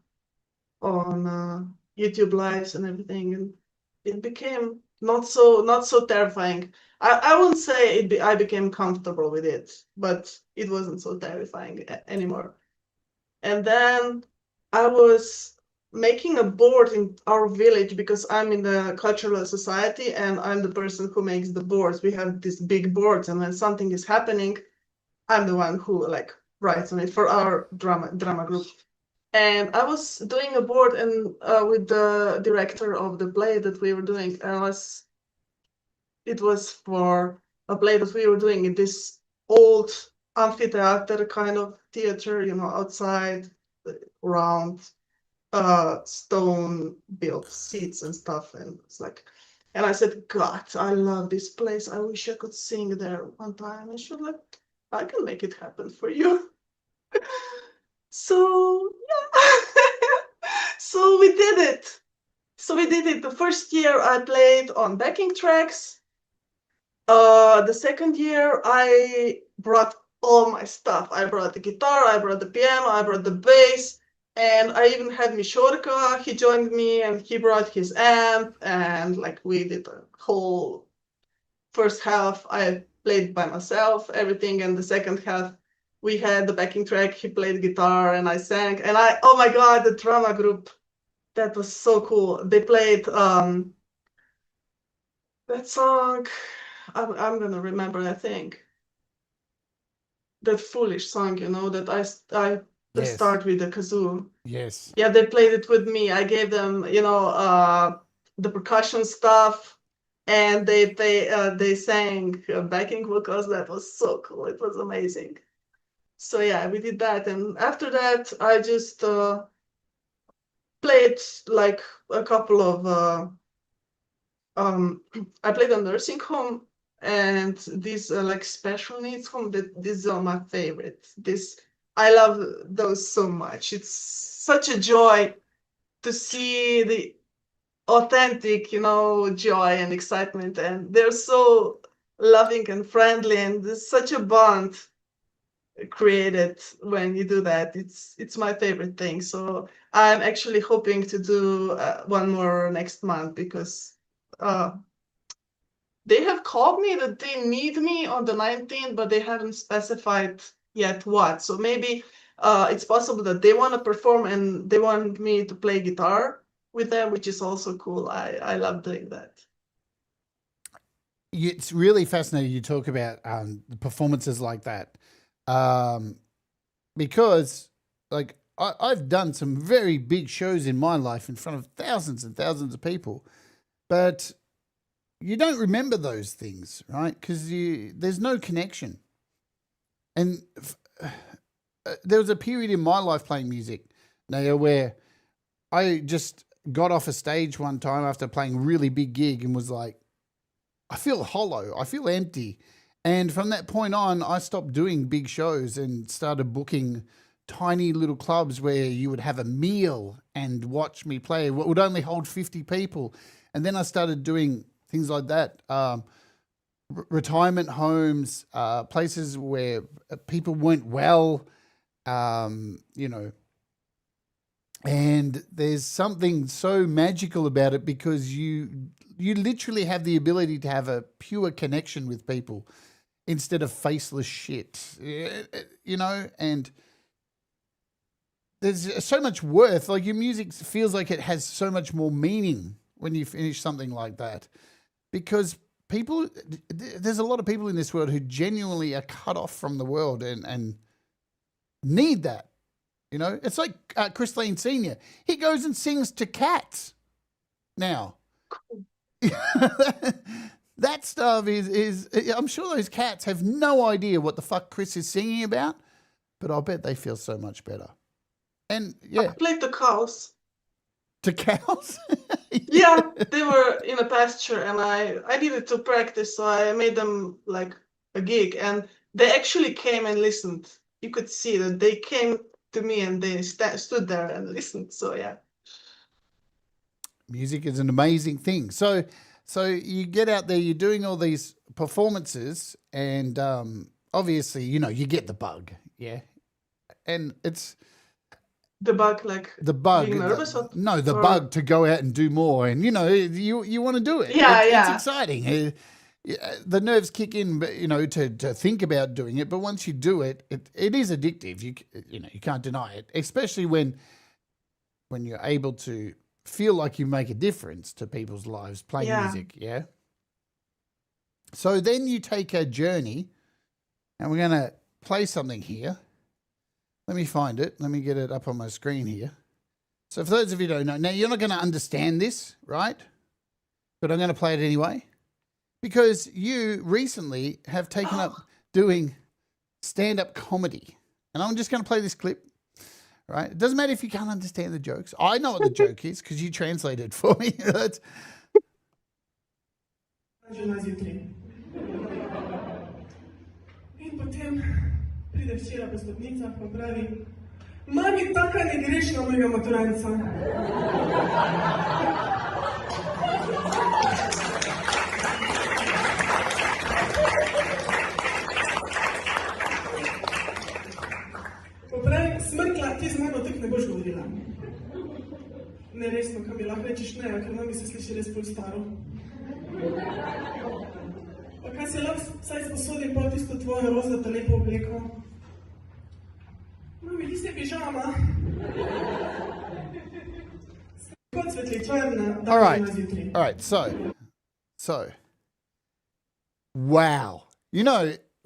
on YouTube lives and everything, and it became not so terrifying. I wouldn't say I became comfortable with it, but it wasn't so terrifying anymore. And then I was making a board in our village, because I'm in the cultural society and I'm the person who makes the boards. We have these big boards, and when something is happening, I'm the one who like writes on it for our drama group. And I was doing a board and with the director of the play that we were doing, and it was for a play that we were doing in this old amphitheater kind of theater, outside, round stone built seats and stuff. And it's like, and I said, God, I love this place. I wish I could sing there one time. And she was like, I can make it happen for you. So yeah. So we did it. The first year I played on backing tracks. The second year I brought all my stuff. I brought the guitar, I brought the piano, I brought the bass, and I even had Mishorka. He joined me and he brought his amp, and like we did a whole first half. I played by myself, everything, and the second half we had the backing track. He played guitar and I sang, and oh my God, the drama group, that was so cool. They played that song. I'm gonna remember, I think. That foolish song, that I Yes. start with the kazoo. Yes. Yeah, they played it with me. I gave them, the percussion stuff, and they sang backing vocals. That was so cool. It was amazing. So yeah, we did that, and after that, I just played like a couple of. I played a nursing home, and these like special needs home. These are my favorite. I love those so much. It's such a joy to see the authentic, joy and excitement, and they're so loving and friendly, and there's such a bond created when you do that. It's my favorite thing. So I'm actually hoping to do one more next month, because they have called me that they need me on the 19th, but they haven't specified yet what. So maybe it's possible that they want to perform and they want me to play guitar with them, which is also cool. I love doing that. It's really fascinating you talk about performances like that, because like I've done some very big shows in my life in front of thousands and thousands of people, but you don't remember those things, right? Because there's no connection. And there was a period in my life playing music, Neja, where I just got off a stage one time after playing a really big gig and was like, I feel hollow, I feel empty. And from that point on, I stopped doing big shows and started booking tiny little clubs where you would have a meal and watch me play. What would only hold 50 people. And then I started doing things like that, retirement homes, places where people weren't well, and there's something so magical about it, because you literally have the ability to have a pure connection with people instead of faceless shit, and there's so much worth. Like, your music feels like it has so much more meaning when you finish something like that, because there's a lot of people in this world who genuinely are cut off from the world and need that. It's like Christine Senior. He goes and sings to cats now. That stuff is I'm sure those cats have no idea what the fuck Chris is singing about, but I'll bet they feel so much better. And yeah, I played the cows. To cows. Yeah, they were in a pasture, and I needed to practice, so I made them like a gig, and they actually came and listened. You could see that they came to me and they stood there and listened. So yeah. Music is an amazing thing. So you get out there, you're doing all these performances, and obviously, you get the bug, yeah, and it's The bug, like the bug. being nervous, the or bug to go out and do more, and you want to do it. Yeah, It's yeah. exciting. The nerves kick in, but to think about doing it. But once you do it, it is addictive. You can't deny it, especially when you're able to feel like you make a difference to people's lives playing Yeah. music. Yeah. So then you take a journey, and we're going to play something here. Let me find it. Let me get it up on my screen here. So for those of you who don't know, now you're not going to understand this, right? But I'm going to play it anyway, because you recently have taken up doing stand-up comedy. And I'm just going to play this clip, right? It doesn't matter if you can't understand the jokes. I know what the joke is because you translated for me. Na zjutraj. In potem pride včeraj po stopnicah pa pravi: "Mami, taka ne greš na mojega maturanca." Pa pravi: "Smrkla, ti z mano tako ne boš govorila." Ne, resno, kam mi lahko rečeš ne, ker mami se sliši res pol staro. Pa kaj si lahko vsaj sposodim pol tisto tvojo rozato lepo obleko? Mami, ti se pižama. Kot svetličarna, All dan right. na zjutraj. All right. So, wow.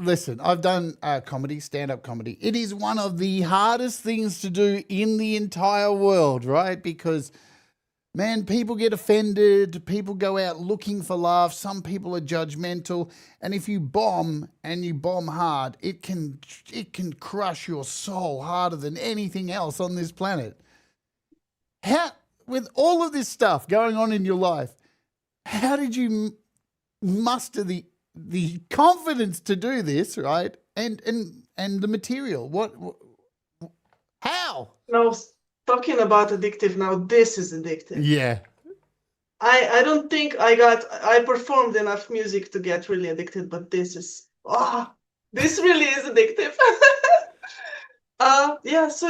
Listen, I've done comedy, stand-up comedy. It is one of the hardest things to do in the entire world, right? Because, man, people get offended. People go out looking for laughs. Some people are judgmental. And if you bomb, and you bomb hard, it can crush your soul harder than anything else on this planet. With all of this stuff going on in your life, how did you muster the confidence to do this, right? And the material. How? Now, talking about addictive, now this is addictive. Yeah. I don't think I performed enough music to get really addicted, but this really is addictive. Yeah, so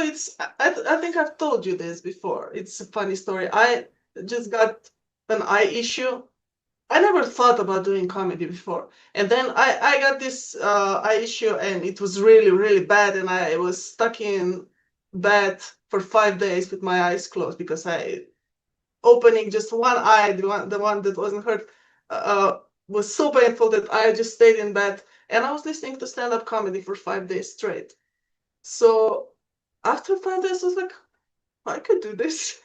I think I've told you this before. It's a funny story. I just got an eye issue. I never thought about doing comedy before. And then I got this eye issue, and it was really, really bad. And I was stuck in bed for 5 days with my eyes closed because opening just one eye, the one that wasn't hurt, was so painful that I just stayed in bed. And I was listening to stand-up comedy for 5 days straight. So after 5 days, I was like, I could do this.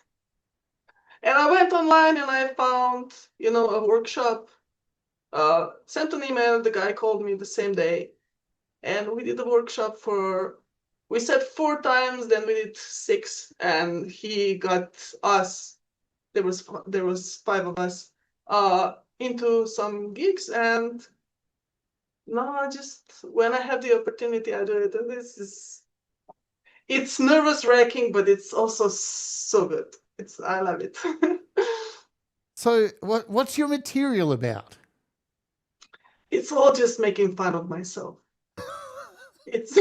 And I went online and I found, a workshop, sent an email, the guy called me the same day, and we did a workshop we said 4 times, then we did 6, and he got us, there was 5 of us, into some gigs, and now when I have the opportunity, I do it, and it's nervous wracking, but it's also so good. I love it. So what's your material about? It's all just making fun of myself. It's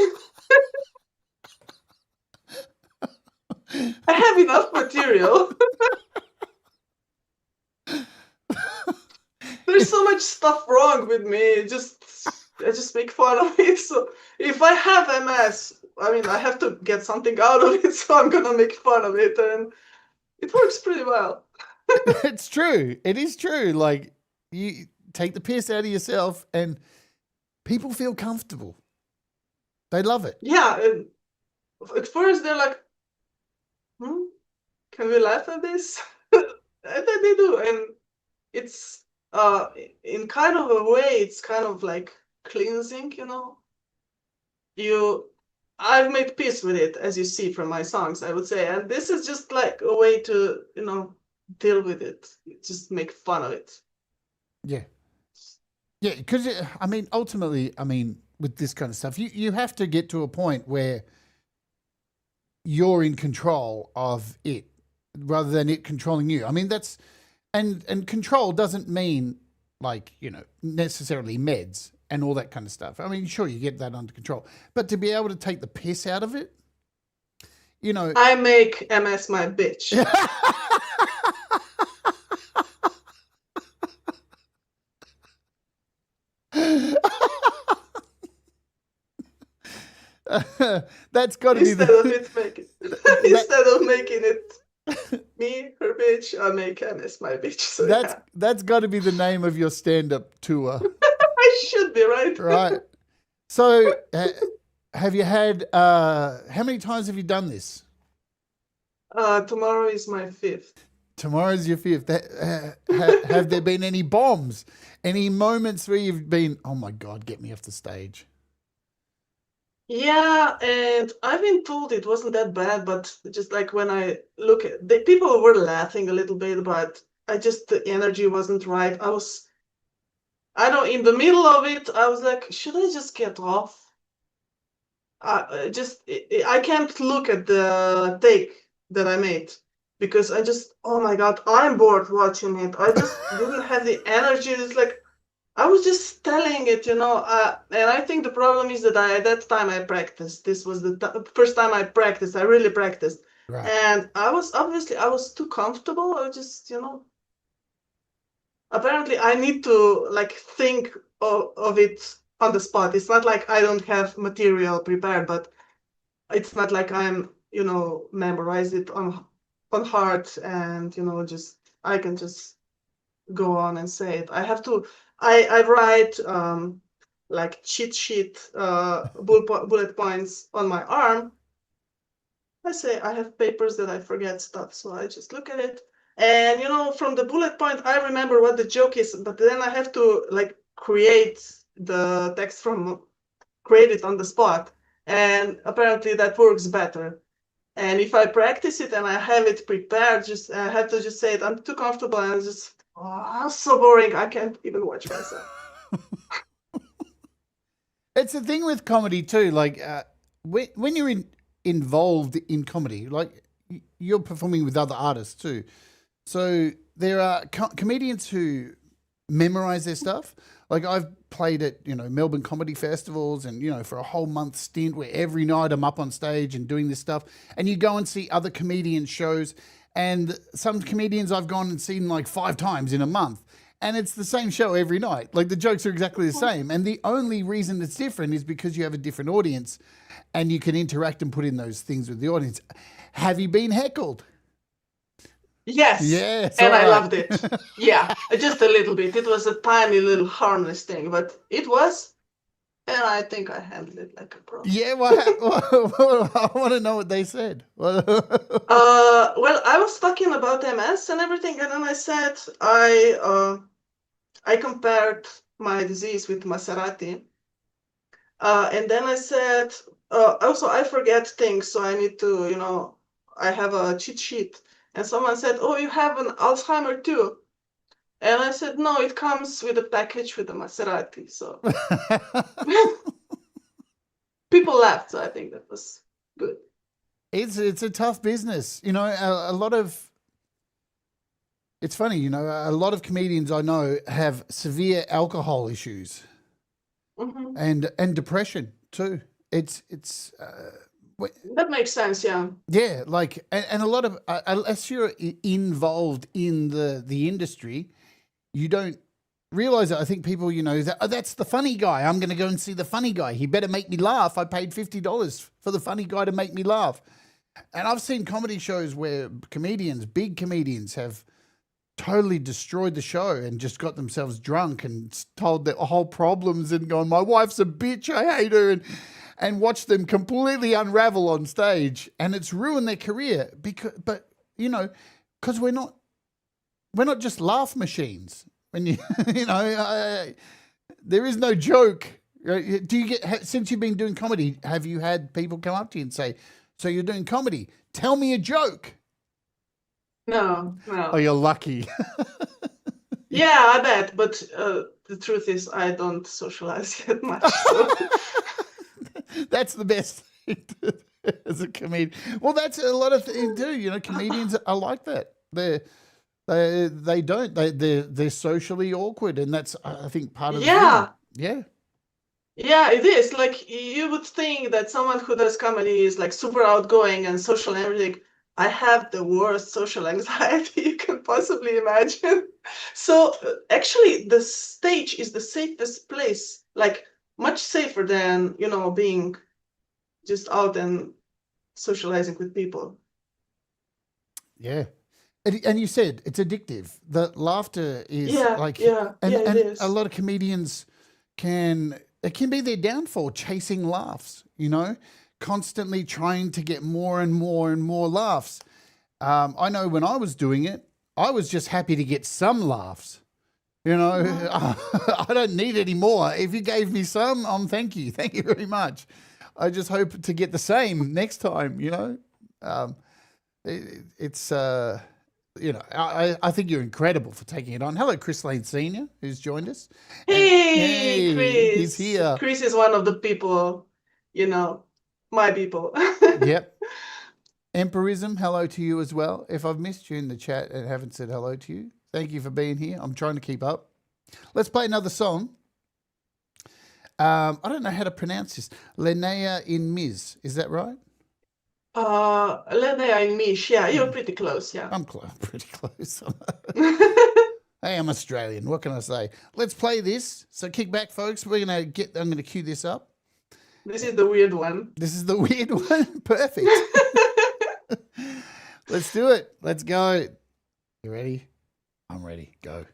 I have enough material. There's so much stuff wrong with me. I just make fun of it. So if I have MS, I have to get something out of it, so I'm gonna make fun of it, and it works pretty well. It's true. It is true. Like, you take the piss out of yourself and people feel comfortable. They love it. Yeah. And at first they're like, can we laugh at this? And then they do. And it's in kind of a way, it's kind of like cleansing, I've made peace with it, as you see from my songs, I would say. And this is just like a way to, deal with it. You just make fun of it. Yeah. Yeah, because, I mean, ultimately, I mean, with this kind of stuff, you have to get to a point where you're in control of it rather than it controlling you. I mean, that's, and control doesn't mean like, you know, necessarily meds and all that kind of stuff. I mean, sure, you get that under control, but to be able to take the piss out of it, you know. I make MS my bitch. That's got to be Instead of making it me, her bitch, I make MS my bitch. So that's got to be the name of your stand-up tour. I should be, right? Right. So, have you had? How many times have you done this? Tomorrow is my 5th. Tomorrow's your 5th. Have there been any bombs? Any moments where you've been, oh my God, get me off the stage? Yeah, and I've been told it wasn't that bad, but just like when I look at the people were laughing a little bit, but the energy wasn't right. I don't, in the middle of it, I was like, should I just get off? I can't look at the take that I made because oh my God, I'm bored watching it. I just didn't have the energy. It's like, I was just telling it, and I think the problem is that at that time I practiced. This was the first time I practiced. I really practiced. Right. And I was too comfortable. I was just, apparently I need to like think of it on the spot. It's not like I don't have material prepared, but it's not like I'm, memorize it on heart and, I can just go on and say it. I write like cheat sheet bullet points on my arm. I say I have papers that I forget stuff, so I just look at it. And from the bullet point, I remember what the joke is, but then I have to like create the text create it on the spot. And apparently that works better. And if I practice it and I have it prepared, I have to just say it. I'm too comfortable and it's just so boring. I can't even watch myself. It's the thing with comedy too. Like when you're involved in comedy, like you're performing with other artists too. So there are comedians who memorize their stuff. Like I've played at, Melbourne comedy festivals and, for a whole month stint where every night I'm up on stage and doing this stuff. And you go and see other comedian shows, and some comedians I've gone and seen like 5 times in a month. And it's the same show every night. Like the jokes are exactly the same. And the only reason it's different is because you have a different audience and you can interact and put in those things with the audience. Have you been heckled? Yes. Yes. And I loved it. Yeah, just a little bit. It was a tiny little harmless thing, but it was. And I think I handled it like a pro. Yeah, well, I want to know what they said. Well, I was talking about MS and everything, and then I said I compared my disease with Maserati. And then I said, also I forget things, so I need to, I have a cheat sheet. And someone said, oh, you have an Alzheimer too. And I said, no, it comes with a package with a Maserati. So people laughed, so I think that was good. It's a tough business. A lot of, it's funny, a lot of comedians I know have severe alcohol issues and depression too. That makes sense, yeah. Yeah, like, and a lot of, unless you're involved in the industry, you don't realize it. I think people, that's the funny guy. I'm going to go and see the funny guy. He better make me laugh. I paid $50 for the funny guy to make me laugh. And I've seen comedy shows where big comedians have totally destroyed the show and just got themselves drunk and told their whole problems and gone, my wife's a bitch, I hate her, and watch them completely unravel on stage, and it's ruined their career because we're not just laugh machines. When there is no joke. Do you since you've been doing comedy, have you had people come up to you and say, so you're doing comedy, tell me a joke? No, Oh, no. you're lucky. Yeah, I bet. But the truth is, I don't socialize yet much. So That's the best thing as a comedian. Well, that's a lot of things do. You know, comedians are like that. They don't. They're socially awkward, and that's I think part of the yeah, thing. Yeah. yeah, it is. Like you would think that someone who does comedy is like super outgoing and social and everything. I have the worst social anxiety you can possibly imagine. So actually, the stage is the safest place, like much safer than, being just out and socializing with people. Yeah. And you said it's addictive. The laughter is Yeah, like, yeah, and, yeah, it and a is. lot of comedians it can be their downfall, chasing laughs, constantly trying to get more and more and more laughs. I know when I was doing it, I was just happy to get some laughs. I don't need any more. If you gave me some, thank you. Thank you very much. I just hope to get the same next time, it's I think you're incredible for taking it on. Hello, Chris Lane Senior, who's joined us. And Hey, hey, he's Chris. here. Chris is one of the people, my people. Yep. Empirism, hello to you as well. If I've missed you in the chat and haven't said hello to you, thank you for being here. I'm trying to keep up. Let's play another song. I don't know how to pronounce this. Linnea in Miz, is that right? Lenea and Mish, yeah, you're pretty close, yeah. I'm pretty close. Hey, I'm Australian. What can I say? Let's play this. So kick back, folks. I'm going to cue this up. This is the weird one. This is the weird one. Perfect. Let's do it. Let's go. You ready? I'm ready. Go.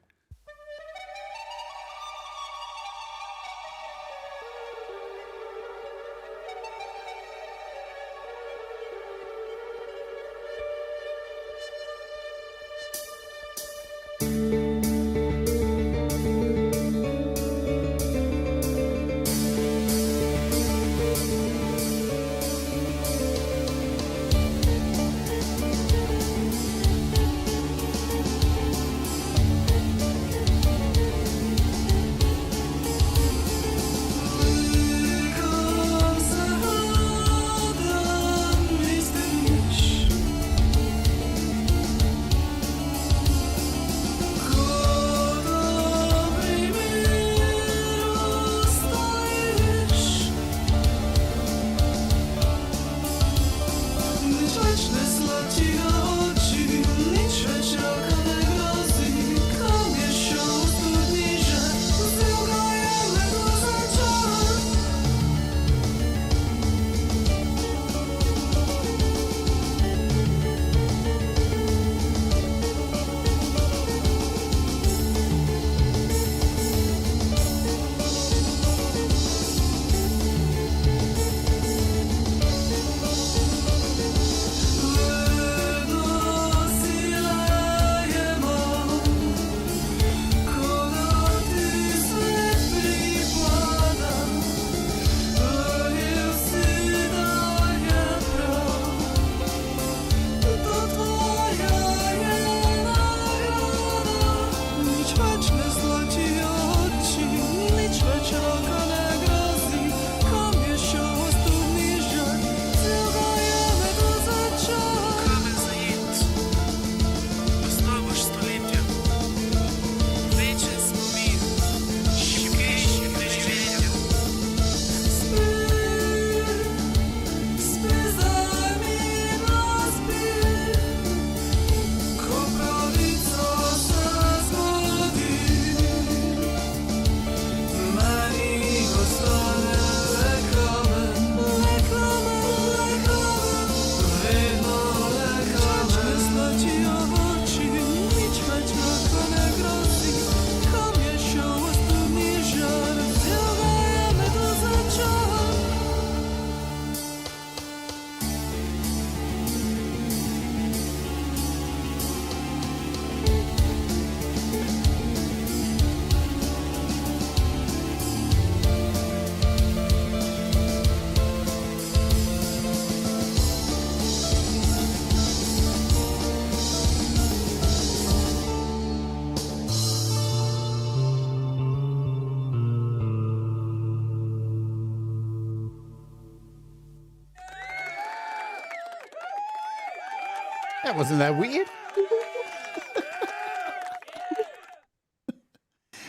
That wasn't that weird.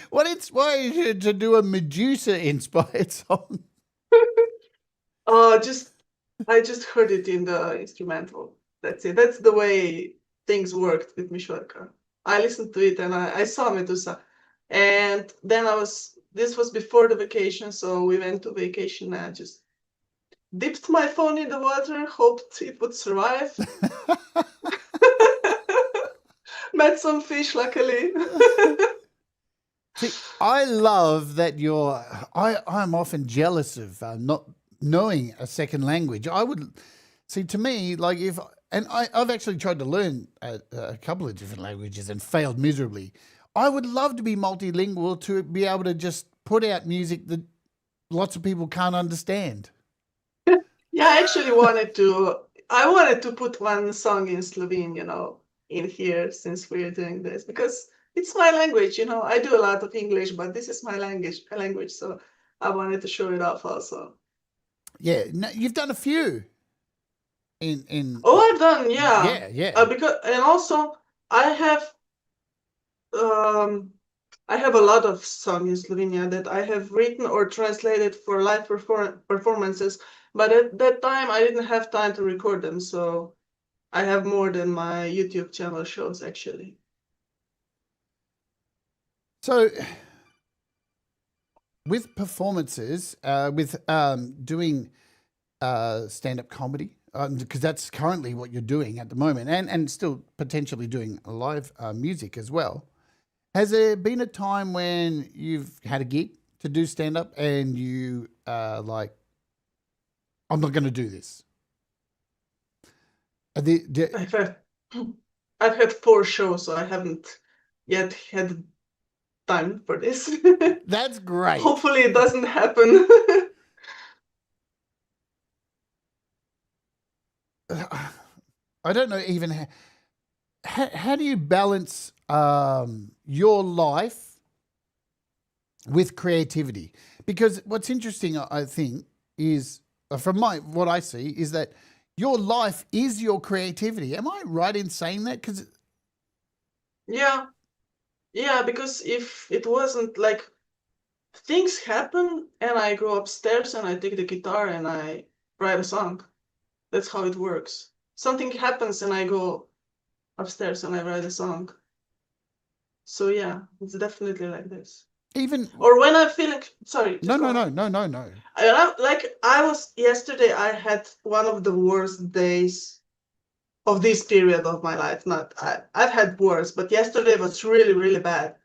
What inspired you to do a Medusa-inspired song? I just heard it in the instrumental. That's it. That's the way things worked with Mishorka. I listened to it and I saw Medusa. And then this was before the vacation, so we went to vacation and I just dipped my phone in the water, hoped it would survive. Met some fish, luckily. See, I love that I'm often jealous of not knowing a second language. I would see, to me, like I've actually tried to learn a couple of different languages and failed miserably. I would love to be multilingual, to be able to just put out music that lots of people can't understand. Yeah, I actually wanted to put one song in Slovene, in here, since we're doing this, because it's my language, I do a lot of English, but this is my language, so I wanted to show it off also. Yeah, no, you've done a few. I've done, yeah. Yeah. And also I have a lot of songs in Slovenia that I have written or translated for live performances, but at that time I didn't have time to record them, so I have more than my YouTube channel shows, actually. So with performances, with doing stand-up comedy, because that's currently what you're doing at the moment, and still potentially doing live music as well, has there been a time when you've had a gig to do stand-up and you like, I'm not going to do this? I've had 4 shows, so I haven't yet had time for this. That's great. Hopefully it doesn't happen. I don't know even how do you balance your life with creativity? Because what's interesting, I think, is from what I see is that your life is your creativity. Am I right in saying that? Because yeah, because if it wasn't like, things happen and I go upstairs and I take the guitar and I write a song. That's how it works. Something happens and I go upstairs and I write a song. So yeah, it's definitely like this. Or when I'm feeling sorry. No. Yesterday I had one of the worst days of this period of my life. I've had worse, but yesterday was really, really bad.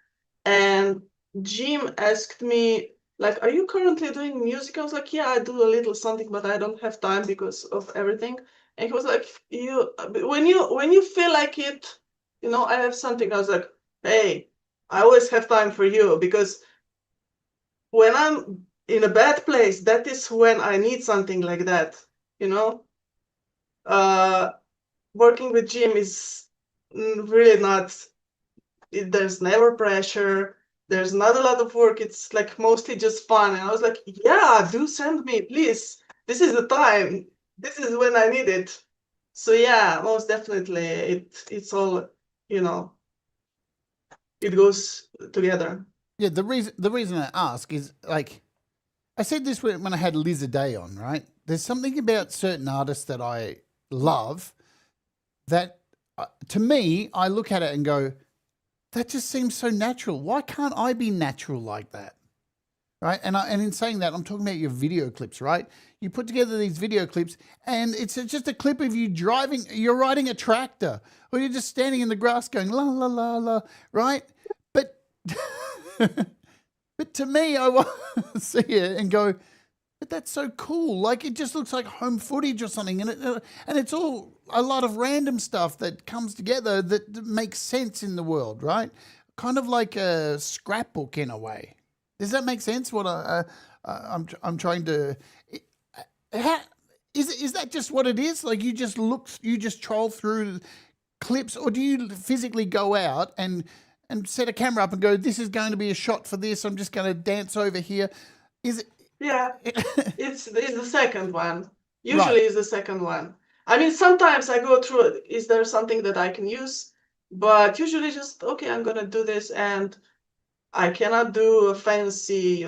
And Jim asked me, like, are you currently doing music? I was like, yeah, I do a little something, but I don't have time because of everything. And he was like, when you feel like it, I have something. I was like, hey, I always have time for you, because when I'm in a bad place, that is when I need something like that, working with Jim is really not, there's never pressure. There's not a lot of work. It's like mostly just fun. And I was like, yeah, do send me, please. This is the time. This is when I need it. So yeah, most definitely it's all, it goes together. Yeah, the reason I ask is, like, I said this when I had Liz a Day on, right? There's something about certain artists that I love that, to me, I look at it and go, that just seems so natural. Why can't I be natural like that? Right? And in saying that, I'm talking about your video clips, right? You put together these video clips and it's just a clip of you driving, you're riding a tractor, or you're just standing in the grass going, la, la, la, la, right? But, but to me, I want to see it and go, but that's so cool. Like, it just looks like home footage or something. And it's all a lot of random stuff that comes together that makes sense in the world, right? Kind of like a scrapbook in a way. Does that make sense? What I'm trying to... Is that just what it is? Like, you just troll through clips, or do you physically go out and set a camera up and go, this is going to be a shot for this, I'm just going to dance over here? Is it... Yeah, it's the second one. Usually it's the second one. I mean, sometimes I go through it. Is there something that I can use? But usually just, okay, I'm gonna do this, and I cannot do a fancy,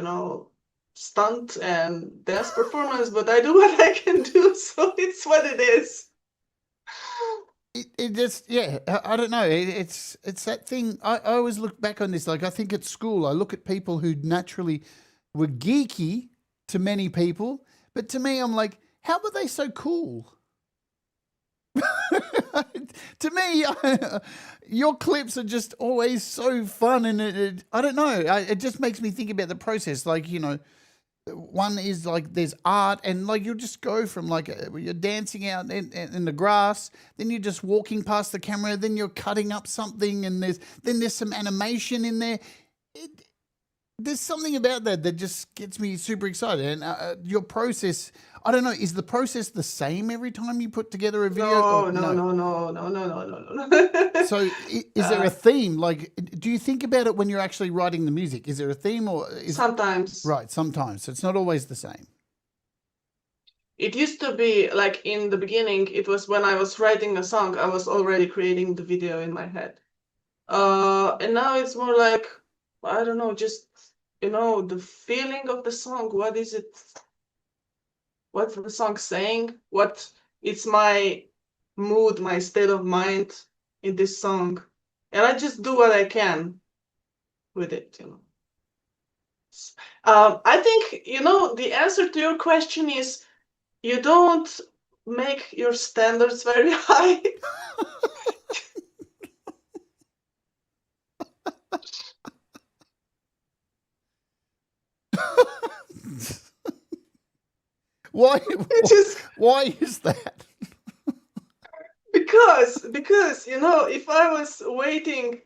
stunt and dance performance, but I do what I can do, so it's what it is. It just, yeah, I don't know. It's that thing. I always look back on this. Like, I think at school, I look at people who naturally were geeky to many people, but to me, I'm like, how were they so cool? To me, your clips are just always so fun, and I don't know. It just makes me think about the process. Like, one is like there's art, and like you'll just go from like you're dancing out in the grass, then you're just walking past the camera, then you're cutting up something, and there's some animation in there. There's something about that just gets me super excited. And your process, I don't know, is the process the same every time you put together a video? No. So is there a theme? Like, do you think about it when you're actually writing the music? Is there a theme, or Sometimes. Right, sometimes. So it's not always the same. It used to be like in the beginning, it was when I was writing a song, I was already creating the video in my head. And now it's more like, I don't know, just, the feeling of the song. What is it? What's the song saying? What it's my mood, my state of mind in this song. And I just do what I can with it, I think, the answer to your question is you don't make your standards very high. Why? Just Why is that? because if I was waiting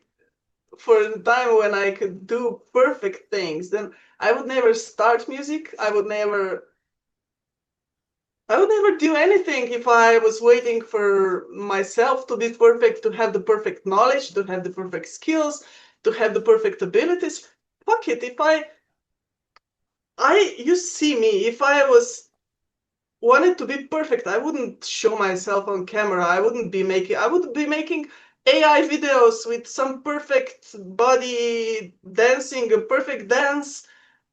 for the time when I could do perfect things, then I would never start music. I would never do anything if I was waiting for myself to be perfect, to have the perfect knowledge, to have the perfect skills, to have the perfect abilities. Fuck it. If you see me, if I wanted to be perfect, I wouldn't show myself on camera. I would be making AI videos with some perfect body dancing, a perfect dance,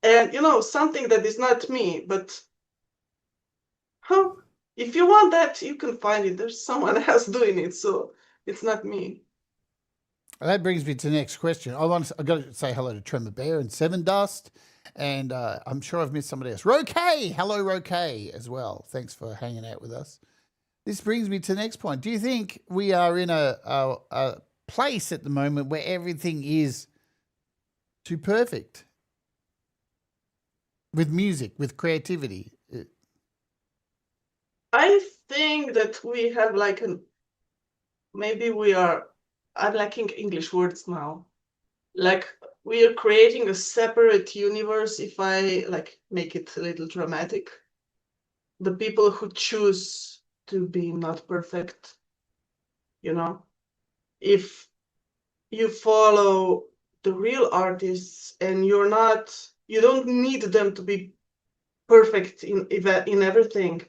and something that is not me. But if you want that, you can find it. There's someone else doing it, so it's not me. Well, that brings me to the next question. I got to say hello to Tremor Bear and Seven Dust, and I'm sure I've missed somebody else. Roque, hello Roque as well. Thanks for hanging out with us. This brings me to the next point. Do you think we are in a place at the moment where everything is too perfect with music, with creativity? I think that we have maybe I'm lacking English words now. Like we are creating a separate universe, if I make it a little dramatic. The people who choose to be not perfect, if you follow the real artists and you don't need them to be perfect in everything.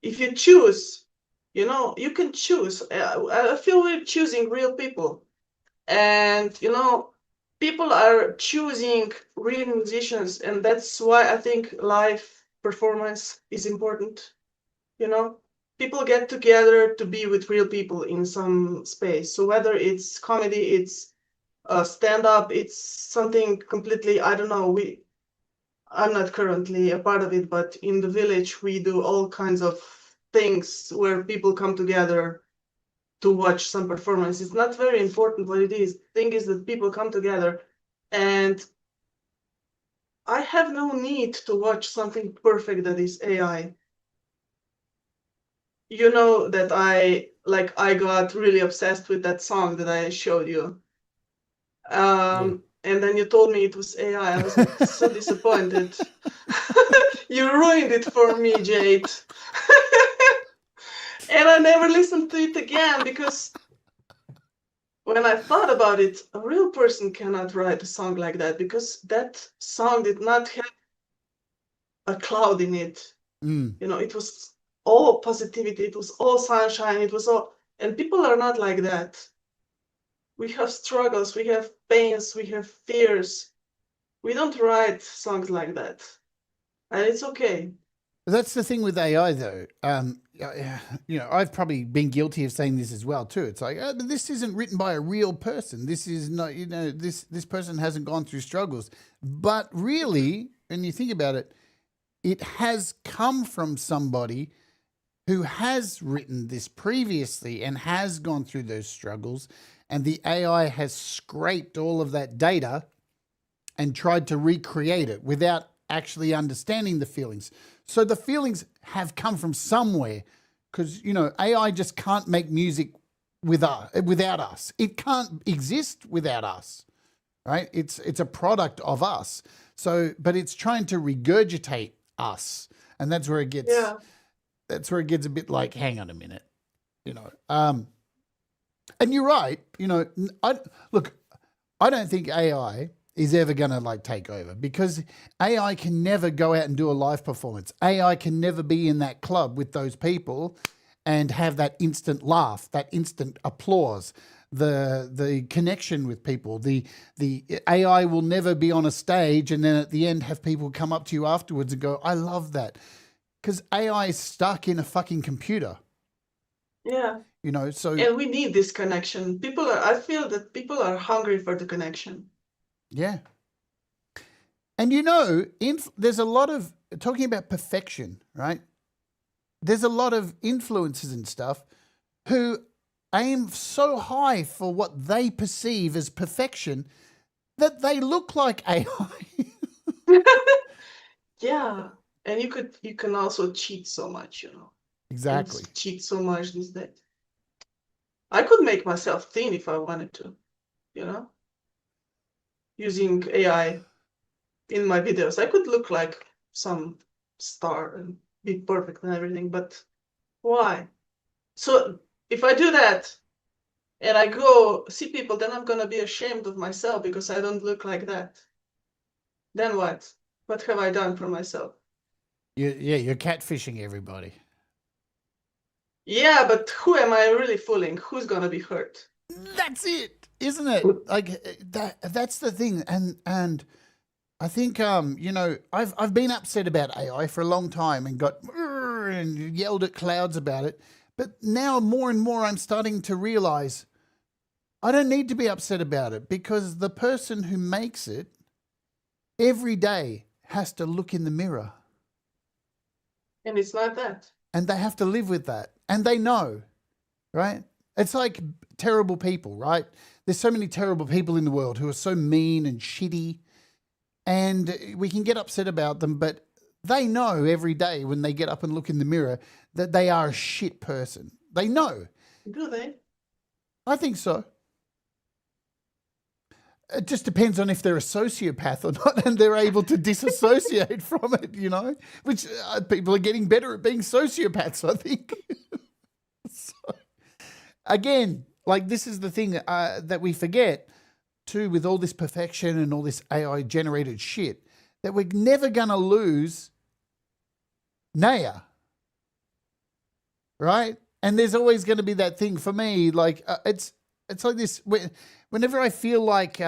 If you choose, you can choose. I feel we're choosing real people, and people are choosing real musicians, and that's why I think live performance is important. People get together to be with real people in some space. So whether it's comedy, it's stand-up, it's something completely, I don't know, I'm not currently a part of it, but in the village we do all kinds of things where people come together to watch some performance. It's not very important what it is. The thing is that people come together, and I have no need to watch something perfect that is AI. You know that I got really obsessed with that song that I showed you. And then you told me it was AI. I was like so disappointed. You ruined it for me, Jade. And I never listened to it again, because when I thought about it, a real person cannot write a song like that, because that song did not have a cloud in it. It was all positivity, it was all sunshine, it was all, and people are not like that. We have struggles, we have pains, we have fears. We don't write songs like that, and it's okay. That's the thing with AI, though. I've probably been guilty of saying this as well too. It's like, but this isn't written by a real person. This is not, this person hasn't gone through struggles. But really, when you think about it, it has come from somebody who has written this previously and has gone through those struggles, and the AI has scraped all of that data and tried to recreate it without actually understanding the feelings. So the feelings have come from somewhere, because, AI just can't make music without us. It can't exist without us, right? It's a product of us. So, but it's trying to regurgitate us, and that's where it gets. Yeah. That's where it gets a bit like, hang on a minute, And you're right. I don't think AI is ever going to take over, because AI can never go out and do a live performance. AI can never be in that club with those people and have that instant laugh, that instant applause, the connection with people. The AI will never be on a stage and then at the end have people come up to you afterwards and go, I love that. Because AI is stuck in a fucking computer. Yeah. So. And we need this connection. I feel that people are hungry for the connection. Yeah. And there's a lot of, talking about perfection, right? There's a lot of influencers and stuff who aim so high for what they perceive as perfection that they look like AI. Yeah. And you can also cheat so much, Exactly. Cheat so much these days. I could make myself thin if I wanted to, using AI in my videos. I could look like some star and be perfect and everything, but why? So if I do that and I go see people, then I'm gonna be ashamed of myself because I don't look like that. Then what? What have I done for myself? You're catfishing everybody. Yeah, but who am I really fooling? Who's gonna be hurt? That's it, isn't it? That's the thing. And I think I've been upset about AI for a long time and got and yelled at clouds about it. But now more and more I'm starting to realize I don't need to be upset about it, because the person who makes it every day has to look in the mirror. And it's not that. And they have to live with that. And they know, right? It's like terrible people, right? There's so many terrible people in the world who are so mean and shitty, and we can get upset about them, but they know every day when they get up and look in the mirror that they are a shit person. They know. Do they? I think so. It just depends on if they're a sociopath or not, and they're able to disassociate from it, which people are getting better at being sociopaths, I think. So, again, this is the thing that we forget too, with all this perfection and all this AI generated shit, that we're never going to lose Neja, right? And there's always going to be that thing for me, it's like this. Whenever I feel like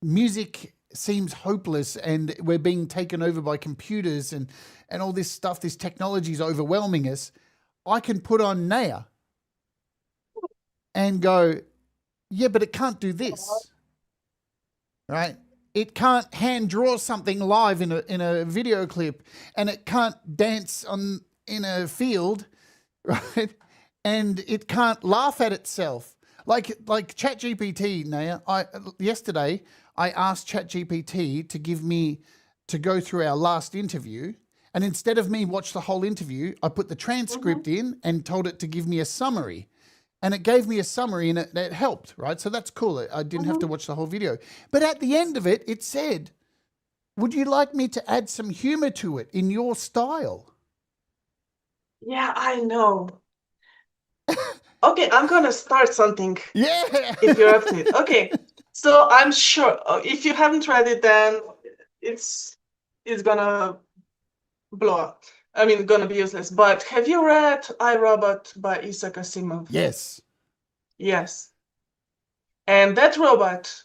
music seems hopeless and we're being taken over by computers and all this stuff, this technology is overwhelming us, I can put on Neja and go, yeah, but it can't do this, right? It can't hand draw something live in a video clip, and it can't dance in a field, right? And it can't laugh at itself. Like ChatGPT, Neja, yesterday I asked ChatGPT to go through our last interview, and instead of me watch the whole interview, I put the transcript in and told it to give me a summary. And it gave me a summary, and it helped, right? So that's cool. I didn't have to watch the whole video. But at the end of it, it said, would you like me to add some humor to it in your style? Yeah, I know. Okay, I'm gonna start something. Yeah. If you're up to it. Okay. So I'm sure if you haven't tried it, then it's gonna blow up. gonna be useless. But have you read I, Robot by Isaac Asimov? Yes. Yes. And that robot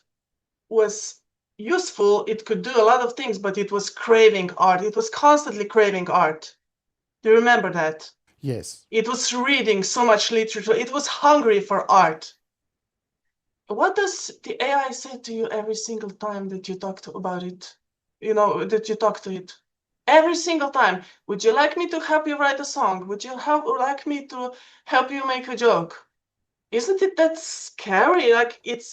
was useful. It could do a lot of things, but it was craving art. It was constantly craving art. Do you remember that? Yes. It was reading so much literature. It was hungry for art. What does the AI say to you every single time that you talk about it? That you talk to it. Every single time. Would you like me to help you write a song? Would you like me to help you make a joke? Isn't it that scary? Like it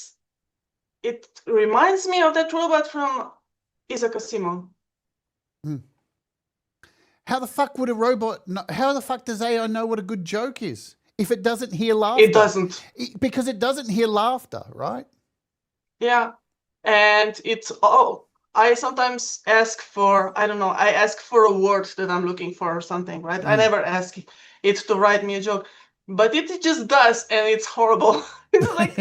reminds me of that robot from Isaac Asimov. How the fuck would a robot how the fuck does AI know what a good joke is if it doesn't hear laughter? It doesn't. Because it doesn't hear laughter, right? Yeah. And I sometimes ask for, I ask for a word that I'm looking for or something, right? I never ask it to write me a joke, but it just does, and it's horrible. It's like,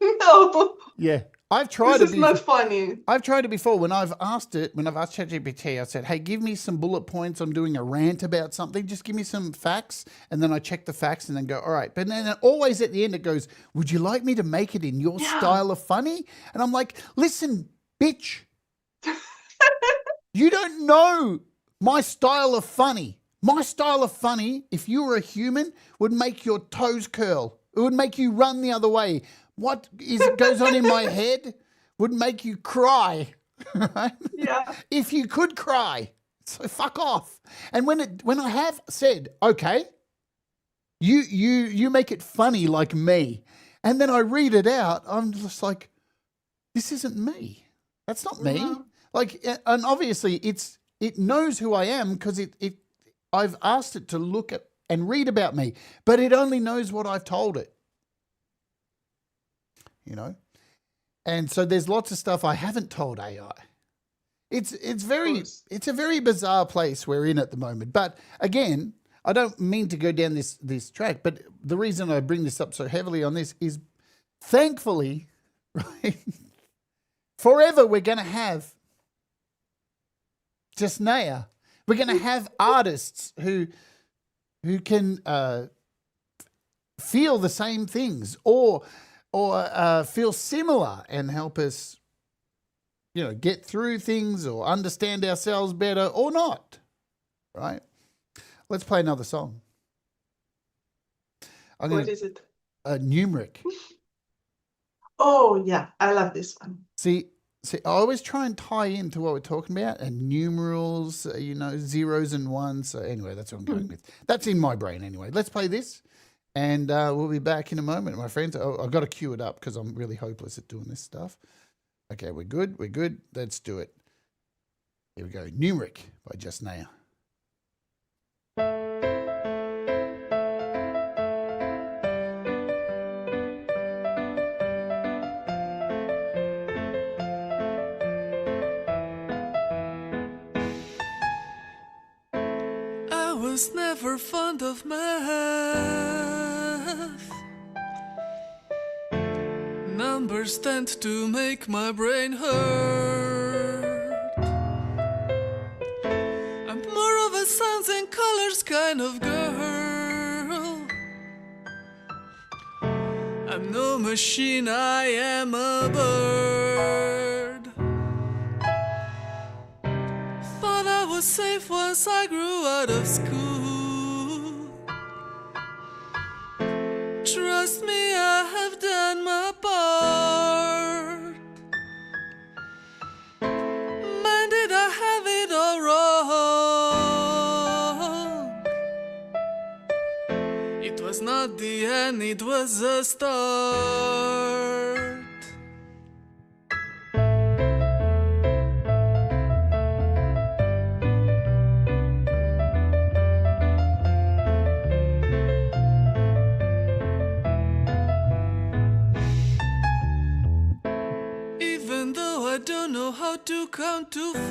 no. Yeah. I've tried this is not funny. I've tried it before. When I've asked ChatGPT, I said, hey, give me some bullet points. I'm doing a rant about something. Just give me some facts. And then I check the facts and then go, all right. But then always at the end it goes, would you like me to make it in your style of funny? And I'm like, listen, bitch, you don't know my style of funny. My style of funny, if you were a human, would make your toes curl. It would make you run the other way. What goes on in my head would make you cry, right? Yeah. If you could cry, so fuck off. And when I have said, okay, you make it funny like me, and then I read it out, I'm just like, this isn't me. That's not me. Mm-hmm. Like, and obviously it knows who I am because I've asked it to look at and read about me, but it only knows what I've told it. And so there's lots of stuff I haven't told AI. It's a very bizarre place we're in at the moment. But again, I don't mean to go down this track, but the reason I bring this up so heavily on this is thankfully, right, forever we're going to have Just Neja. We're going to have artists who can feel the same things or feel similar and help us, get through things or understand ourselves better or not, right? Let's play another song. What is it? Numeric. Oh, yeah. I love this one. See, I always try and tie into what we're talking about and numerals, zeros and ones. So anyway, that's what I'm going with. That's in my brain anyway. Let's play this. And we'll be back in a moment, my friends. I've got to cue it up because I'm really hopeless at doing this stuff. Okay, we're good. Let's do it. Here we go. Numeric by Just Neja. I was never fond of math. Numbers tend to make my brain hurt. I'm more of a sounds and colors kind of girl. I'm no machine, I am a bird. Thought I was safe once I grew out of school. Trust me, I have done my part. Man, did I have it all wrong? It was not the end, it was a start. Even though I don't know how to count to 4,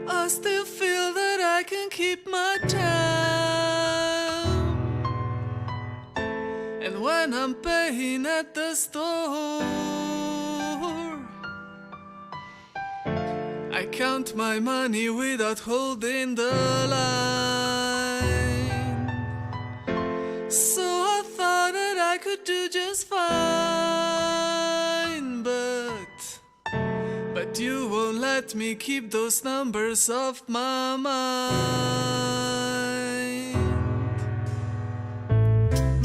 I still feel that I can keep my time. And when I'm paying at the store, I count my money without holding the line. So I thought that I could do just fine, but you won't let me keep those numbers off my mind.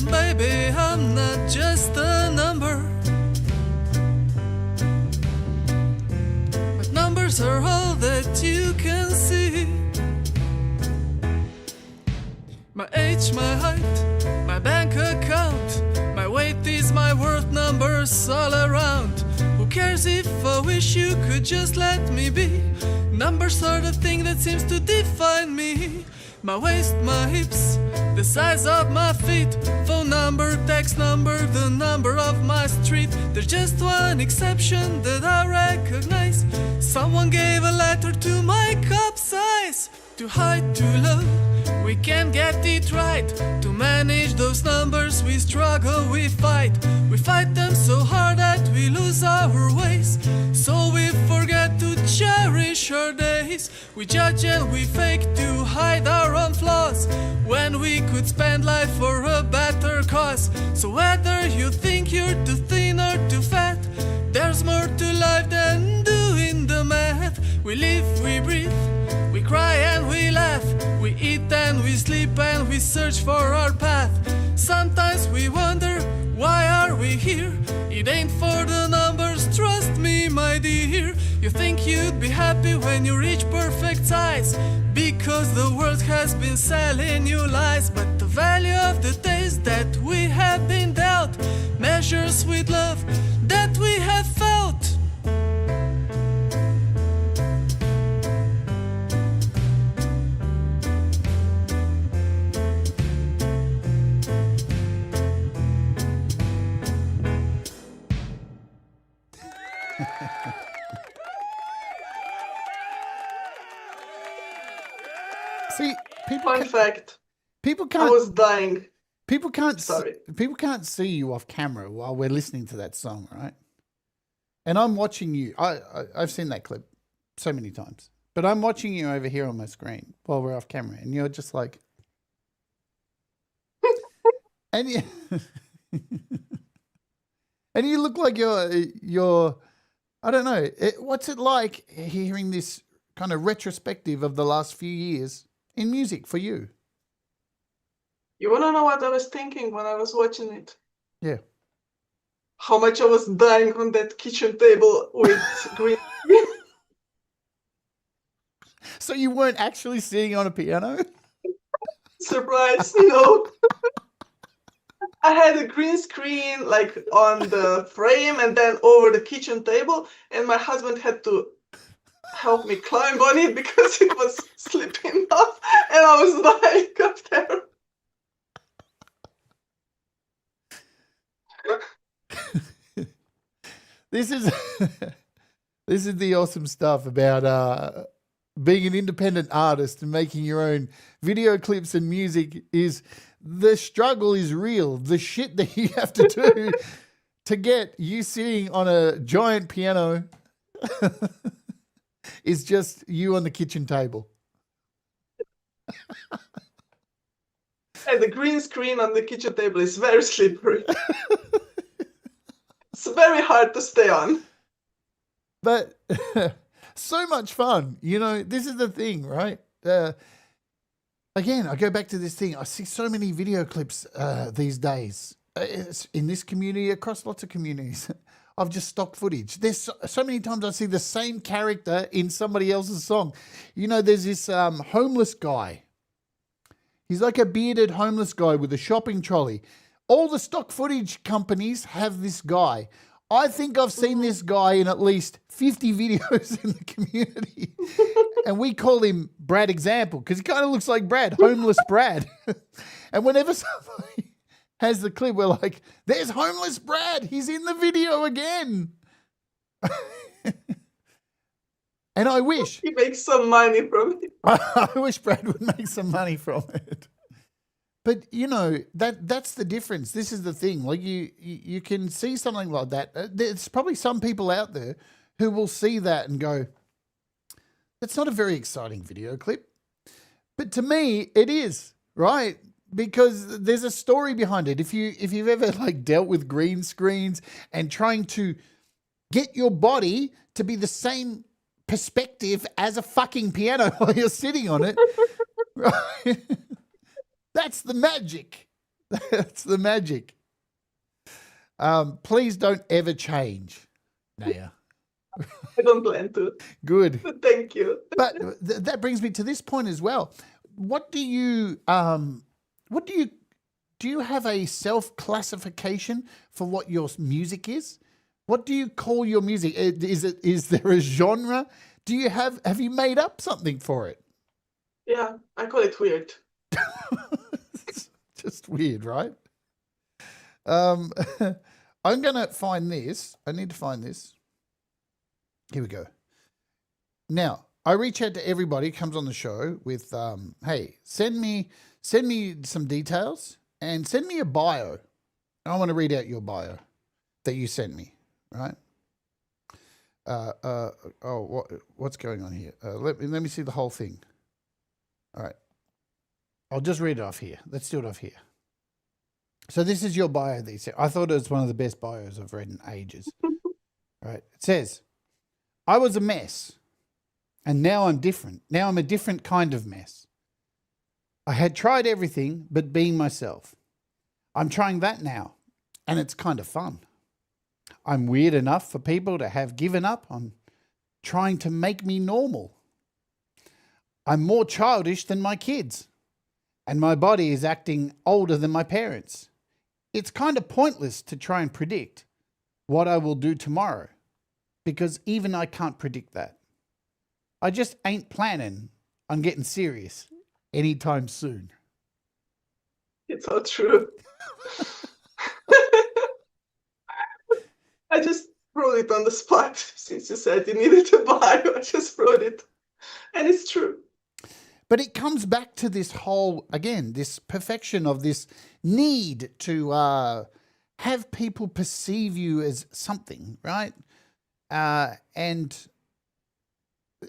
Baby, I'm not just a number, but numbers are all that you can see. My age, my height, my bank account, my weight is my worth, numbers all around. Who cares if I wish you could just let me be? Numbers are the thing that seems to define me. My waist, my hips, the size of my feet, phone number, text number, the number of my street. There's just one exception that I recognize. Someone gave a letter to my cup size. To hide, to love, we can't get it right. To manage those numbers, we struggle, we fight. We fight them so hard that we lose our ways. So we forget to cherish our days. We judge and we fake to hide our own flaws, when we could spend life for a better cause. So whether you think you're too thin or too fat, there's more to life than doing the math. We live, we breathe, we cry and we laugh, we eat and we sleep and we search for our path. Sometimes we wonder, why are we here? It ain't for the numbers, trust me my dear. You think you'd be happy when you reach perfect size, because the world has been selling you lies. But the value of the days that we have been dealt measures with love that we have felt. See, Fun fact, people I can't was dying. people can't Sorry. people can't see you off camera while we're listening to that song, right? And I'm watching you. I've seen that clip so many times, but I'm watching you over here on my screen while we're off camera, and you're just like, and you, and you look like you're I don't know. What's it like hearing this kind of retrospective of the last few years in music for you? You wanna know what I was thinking when I was watching it? Yeah. How much I was dying on that kitchen table with green. So you weren't actually sitting on a piano? Surprise, no. I had a green screen like on the frame and then over the kitchen table, and my husband had to help me climb on it because it was slipping off, and I was dying up there. This is this is the awesome stuff about being an independent artist and making your own video clips and music. Is the struggle is real. The shit that you have to do to get you sitting on a giant piano is just you on the kitchen table. And the green screen on the kitchen table is very slippery. It's very hard to stay on. But so much fun. You know, this is the thing, right? Again, I go back to this thing. I see so many video clips these days. It's in this community, across lots of communities, of just stock footage. There's so many times I see the same character in somebody else's song. You know, there's this homeless guy. He's like a bearded homeless guy with a shopping trolley. All the stock footage companies have this guy. I think I've seen this guy in at least 50 videos in the community. And we call him Brad Example because he kind of looks like Brad, homeless Brad. And whenever somebody has the clip, we're like, there's homeless Brad. He's in the video again. And I wish He makes some money from it. I wish Brad would make some money from it. But you know, that's the difference. This is the thing. Like you can see something like that. There's probably some people out there who will see that and go, That's not a very exciting video clip. But to me, it is, right? Because there's a story behind it. If you've ever like dealt with green screens and trying to get your body to be the same perspective as a fucking piano while you're sitting on it, right? That's the magic. That's the magic. Please don't ever change, Neja. I don't plan to. Good. Thank you. But that brings me to this point as well. What do you do you have a self-classification for what your music is? What do you call your music? Is there a genre? Have you made up something for it? Yeah, I call it weird. It's just weird, right? I'm gonna find this. I need to find this. Here we go. Now, I reach out to everybody who comes on the show with, hey, send me some details and send me a bio. I want to read out your bio that you sent me, right? What's going on here? Let me see the whole thing. All right. I'll just read it off here. Let's do it off here. So this is your bio that you said. I thought it was one of the best bios I've read in ages. All right. It says, I was a mess. And now I'm different. Now I'm a different kind of mess. I had tried everything but being myself. I'm trying that now, and it's kind of fun. I'm weird enough for people to have given up on trying to make me normal. I'm more childish than my kids, and my body is acting older than my parents. It's kind of pointless to try and predict what I will do tomorrow, because even I can't predict that. I just ain't planning on getting serious anytime soon. It's all true. I just wrote it on the spot since you said you needed to buy. I just wrote it. And it's true. But it comes back to this whole, again, this perfection of this need to have people perceive you as something, right? And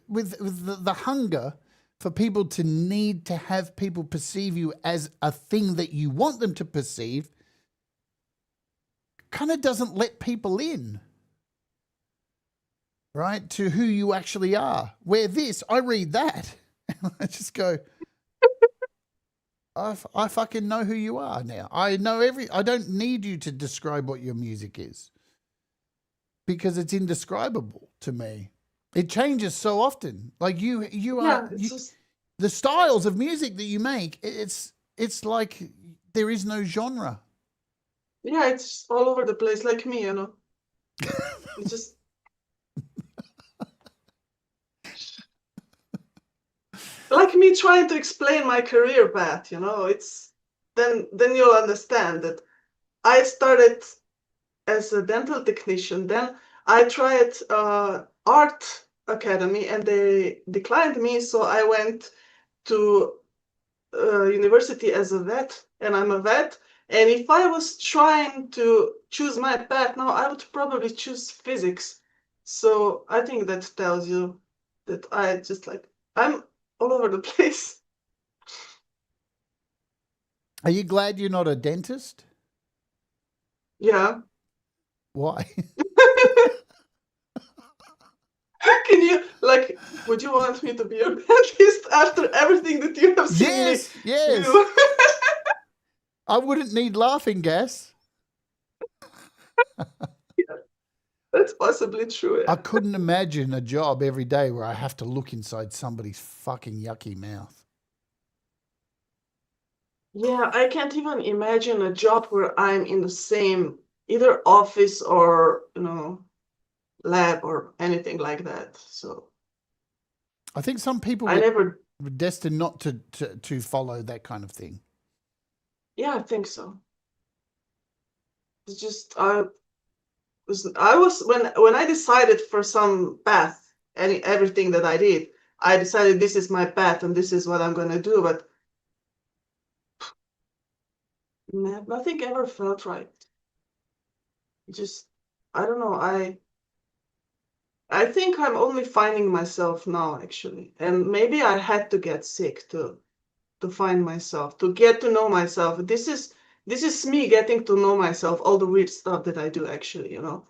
with the hunger for people to need to have people perceive you as a thing that you want them to perceive, kind of doesn't let people in, right, to who you actually are. Where this, I read that, and I just go, I fucking know who you are now. I don't need you to describe what your music is, because it's indescribable to me. It changes so often. Like the styles of music that you make, it's like there is no genre. Yeah, it's all over the place, like me, you know. It's just like me trying to explain my career path, you know. It's then you'll understand that I started as a dental technician. Then I tried art academy and they declined me, so I went to university as a vet, and I'm a vet. And if I was trying to choose my path now, I would probably choose physics. So I think that tells you that I'm all over the place. Are you glad you're not a dentist? Yeah. Why? Can you, would you want me to be a dentist after everything that you have seen me Yes. do? I wouldn't need laughing gas. That's possibly true. Yeah. I couldn't imagine a job every day where I have to look inside somebody's fucking yucky mouth. Yeah, I can't even imagine a job where I'm in the same either office or, lab or anything like that. So I think some people were destined not to follow that kind of thing. Yeah, I think so. It's just I was when I decided for some path, everything that I did, I decided this is my path and this is what I'm gonna do, but nothing ever felt right. Just I don't know, I think I'm only finding myself now, actually. And maybe I had to get sick to find myself, to get to know myself. This is me getting to know myself, all the weird stuff that I do, actually, you know.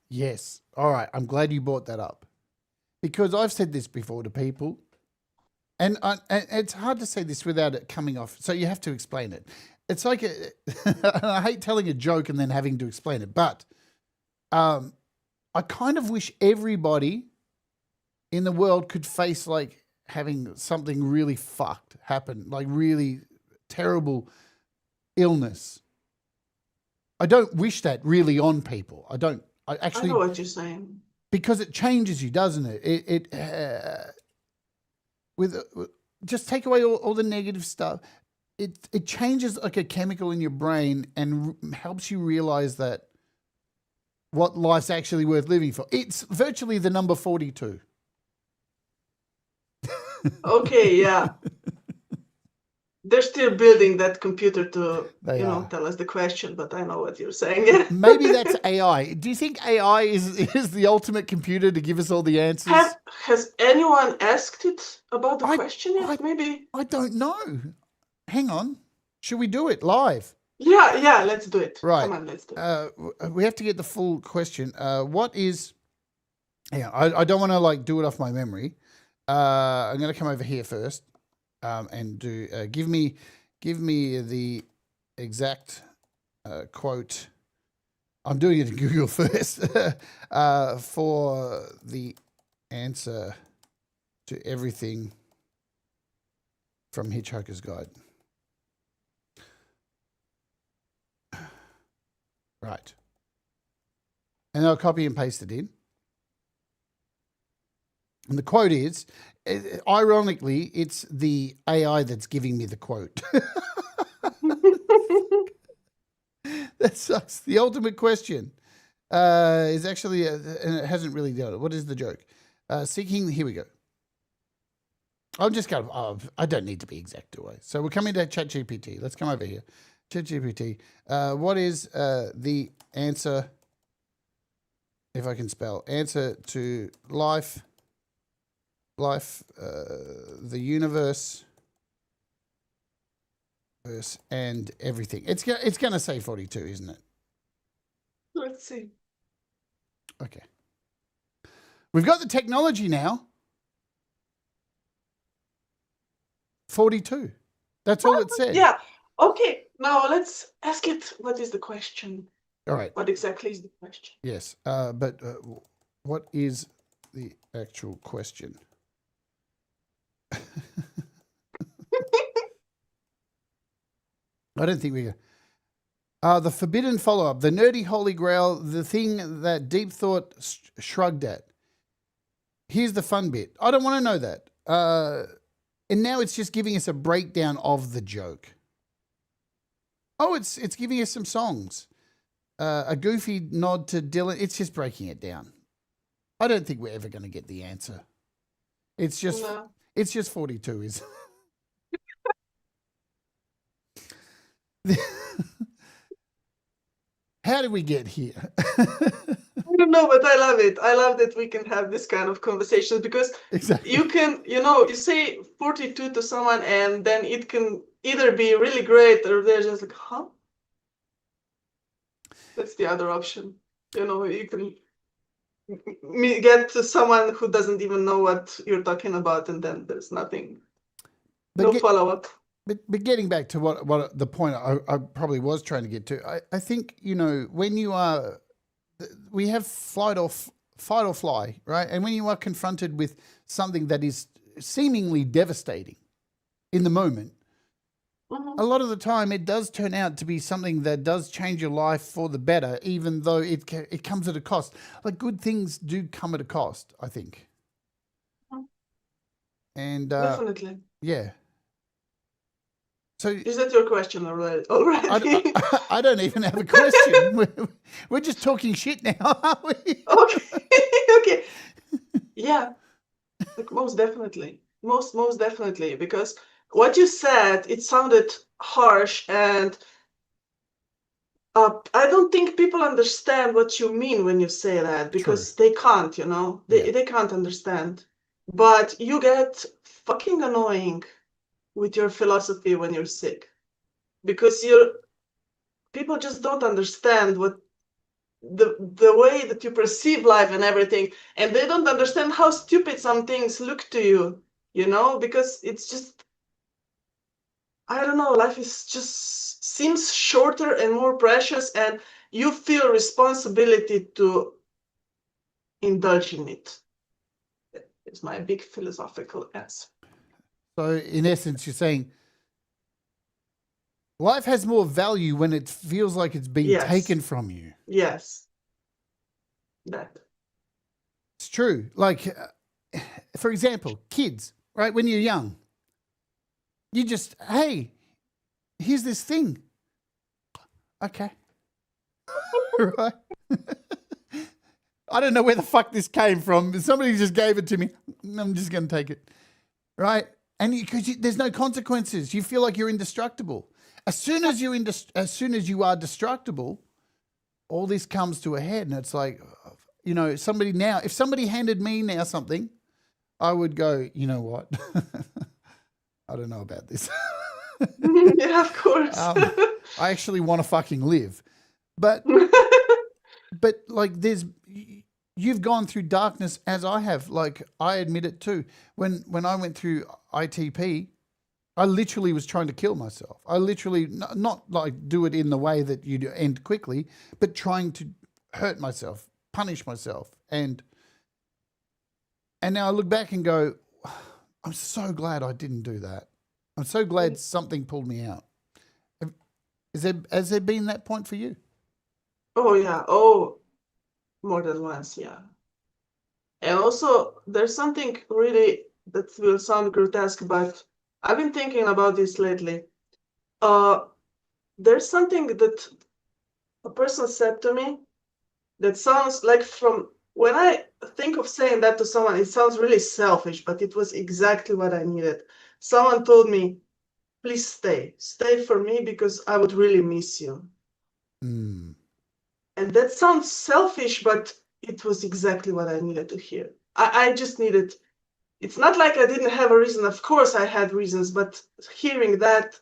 Yes. All right. I'm glad you brought that up because I've said this before to people, and it's hard to say this without it coming off. So you have to explain it. It's like I hate telling a joke and then having to explain it, but I kind of wish everybody in the world could face like having something really fucked happen, like really terrible illness. I don't wish that really on people. I don't. I actually. I know what you're saying. Because it changes you, doesn't it? With just take away all the negative stuff. It changes like a chemical in your brain and helps you realize that what life's actually worth living for. It's virtually the number 42. Okay, yeah. They're still building that computer to, They are. tell us the question, but I know what you're saying. Maybe that's AI. Do you think AI is the ultimate computer to give us all the answers? Has anyone asked it about the question yet? Maybe. I don't know. Hang on. Should we do it live? Yeah, let's do it. Right. Come on, let's do it. We have to get the full question. What is... Yeah, I don't want to like do it off my memory. I'm going to come over here first and do... give me the exact quote. I'm doing it in Google first for the answer to everything from Hitchhiker's Guide. Right. And I'll copy and paste it in. And the quote is, ironically, it's the AI that's giving me the quote. That sucks. The ultimate question is actually, and it hasn't really done it. What is the joke? Seeking, here we go. I'm just going to, I don't need to be exact, do I? So we're coming to ChatGPT. Let's come over here. ChatGPT. What is the answer, if I can spell, answer to life, the universe, and everything? It's going to say 42, isn't it? Let's see. Okay. We've got the technology now. 42. That's all it said. Yeah. Okay. Now let's ask it. What is the question? All right. What exactly is the question? Yes. But what is the actual question? I don't think we go. The forbidden follow-up, the nerdy holy grail, the thing that deep thought shrugged at. Here's the fun bit. I don't want to know that. And now it's just giving us a breakdown of the joke. Oh, it's giving us some songs. A goofy nod to Dylan. It's just breaking it down. I don't think we're ever going to get the answer. It's just 42, is How did we get here? I don't know, but I love it. I love that we can have this kind of conversations because Exactly. you can, you say 42 to someone and then it can either be really great or they're just like, huh? That's the other option. You can get to someone who doesn't even know what you're talking about and then there's nothing. No follow-up. But getting back to what the point I probably was trying to get to, I think, when you are, we have fight or fly, right? And when you are confronted with something that is seemingly devastating in the moment, a lot of the time it does turn out to be something that does change your life for the better, even though it comes at a cost. Like good things do come at a cost, I think. And definitely. Yeah. So is that your question already? I don't even have a question. We're just talking shit now, aren't we? Okay. Yeah, like most definitely, most definitely, because what you said, it sounded harsh and I don't think people understand what you mean when you say that, because they can't, they can't understand. But you get fucking annoying with your philosophy when you're sick, because people just don't understand what the way that you perceive life and everything, and they don't understand how stupid some things look to you, because it's just, I don't know, life is just seems shorter and more precious, and you feel responsibility to indulge in it. It's my big philosophical answer. So in essence, you're saying life has more value when it feels like it's being taken from you. Yes. That. It's true. Like, for example, kids, right? When you're young, you just, hey, here's this thing. Okay. Right? I don't know where the fuck this came from. Somebody just gave it to me. I'm just going to take it. Right? And because there's no consequences. You feel like you're indestructible. As soon as you are destructible, all this comes to a head, and it's like, if somebody handed me now something, I would go, you know what? I don't know about this. Yeah, of course. I actually want to fucking live. But like you've gone through darkness as I have. Like, I admit it too. When I went through ITP, I literally was trying to kill myself. I literally, not like do it in the way that you end quickly, but trying to hurt myself, punish myself. And now I look back and go, I'm so glad I didn't do that. I'm so glad something pulled me out. Has there been that point for you? Oh, yeah. Oh, more than once, yeah. And also, there's something really that will sound grotesque, but I've been thinking about this lately. There's something that a person said to me that sounds like, from when I think of saying that to someone, it sounds really selfish, but it was exactly what I needed. Someone told me, please stay for me, because I would really miss you. Mm. And that sounds selfish, but it was exactly what I needed to hear. I just needed, it's not like I didn't have a reason. Of course I had reasons, but hearing that,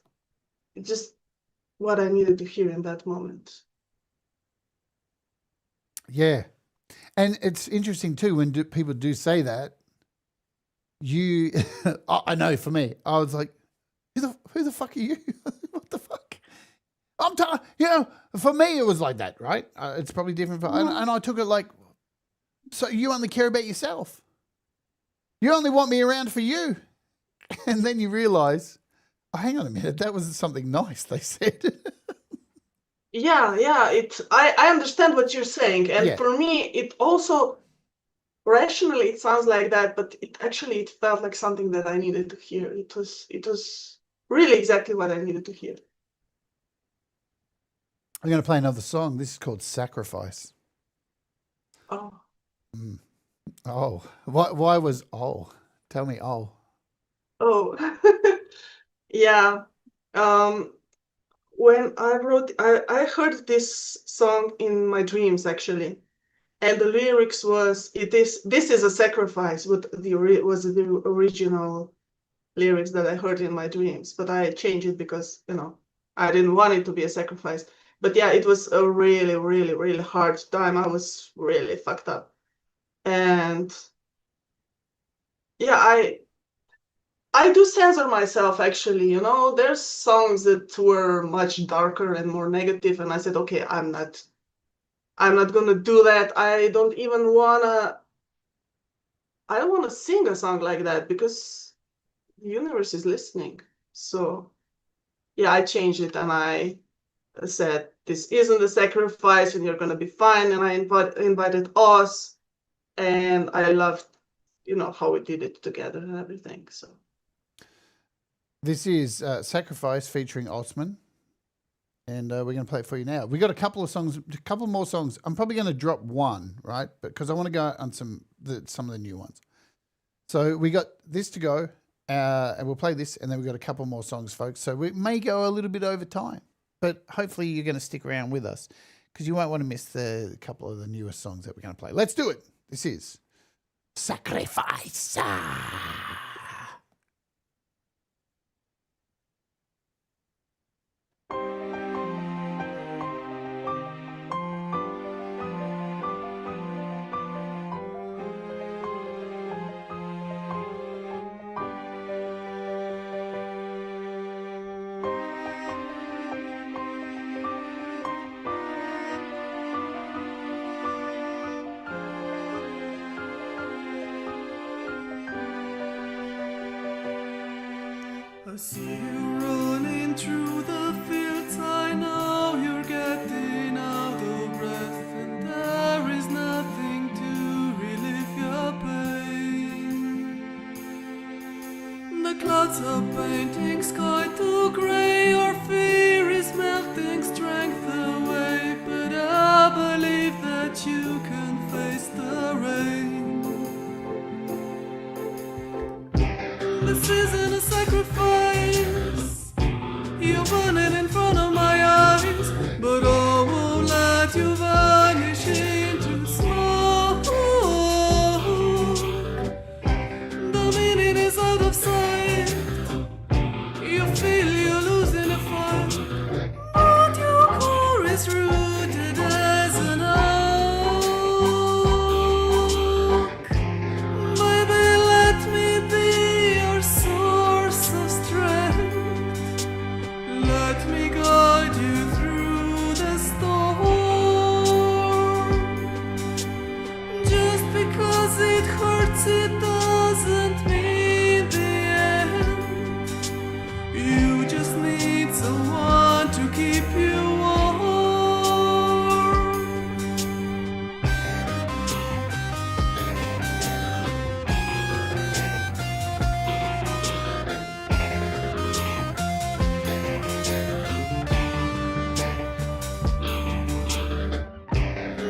just what I needed to hear in that moment. Yeah. And it's interesting too, when people do say that, I know for me, I was like, who the fuck are you? What the fuck? I'm tired. For me, it was like that, right? It's probably different and I took it like, so you only care about yourself. You only want me around for you. And then you realize, oh, hang on a minute, that was something nice they said. Yeah. I understand what you're saying. And for me, it also, rationally, it sounds like that, but it felt like something that I needed to hear. It was really exactly what I needed to hear. I'm going to play another song. This is called Sacrifice. Oh. Mm. Oh. Why was oh? Tell me oh. Oh. Yeah. When I heard this song in my dreams, actually. And the lyrics was, this is a sacrifice, was the original lyrics that I heard in my dreams, but I changed it because, I didn't want it to be a sacrifice. But yeah, it was a really, really, really hard time. I was really fucked up. And yeah, I do censor myself, actually. There's songs that were much darker and more negative, and I said, okay, I'm not gonna do that. I don't wanna sing a song like that, because the universe is listening. So yeah, I changed it, and I said, this isn't a sacrifice, and you're gonna be fine. And I invited Oz, and I loved, how we did it together and everything. So this is Sacrifice featuring Osman. And we're going to play it for you now. We got a couple more songs. I'm probably going to drop one, right? Because I want to go on some of the new ones. So we got this to go, and we'll play this, and then we got a couple more songs, folks. So we may go a little bit over time, but hopefully you're going to stick around with us because you won't want to miss the couple of the newest songs that we're going to play. Let's do it. This is Sacrifice. I see you running through the fields. I know you're getting out of breath, and there is nothing to relieve your pain. The clouds are painting sky to gray. Your fear is melting strength away, but I believe that you can face the rain. This isn't a sacrifice. You're burning in front of my eyes, but I won't let you vanish into smoke. The meaning is out of sight. You feel you're losing a fight, but your core is rooted as an oak. Baby, let me be your source of strength. Let me guide you through the storm. Just because it hurts, it doesn't mean the end. You just need someone to keep you warm.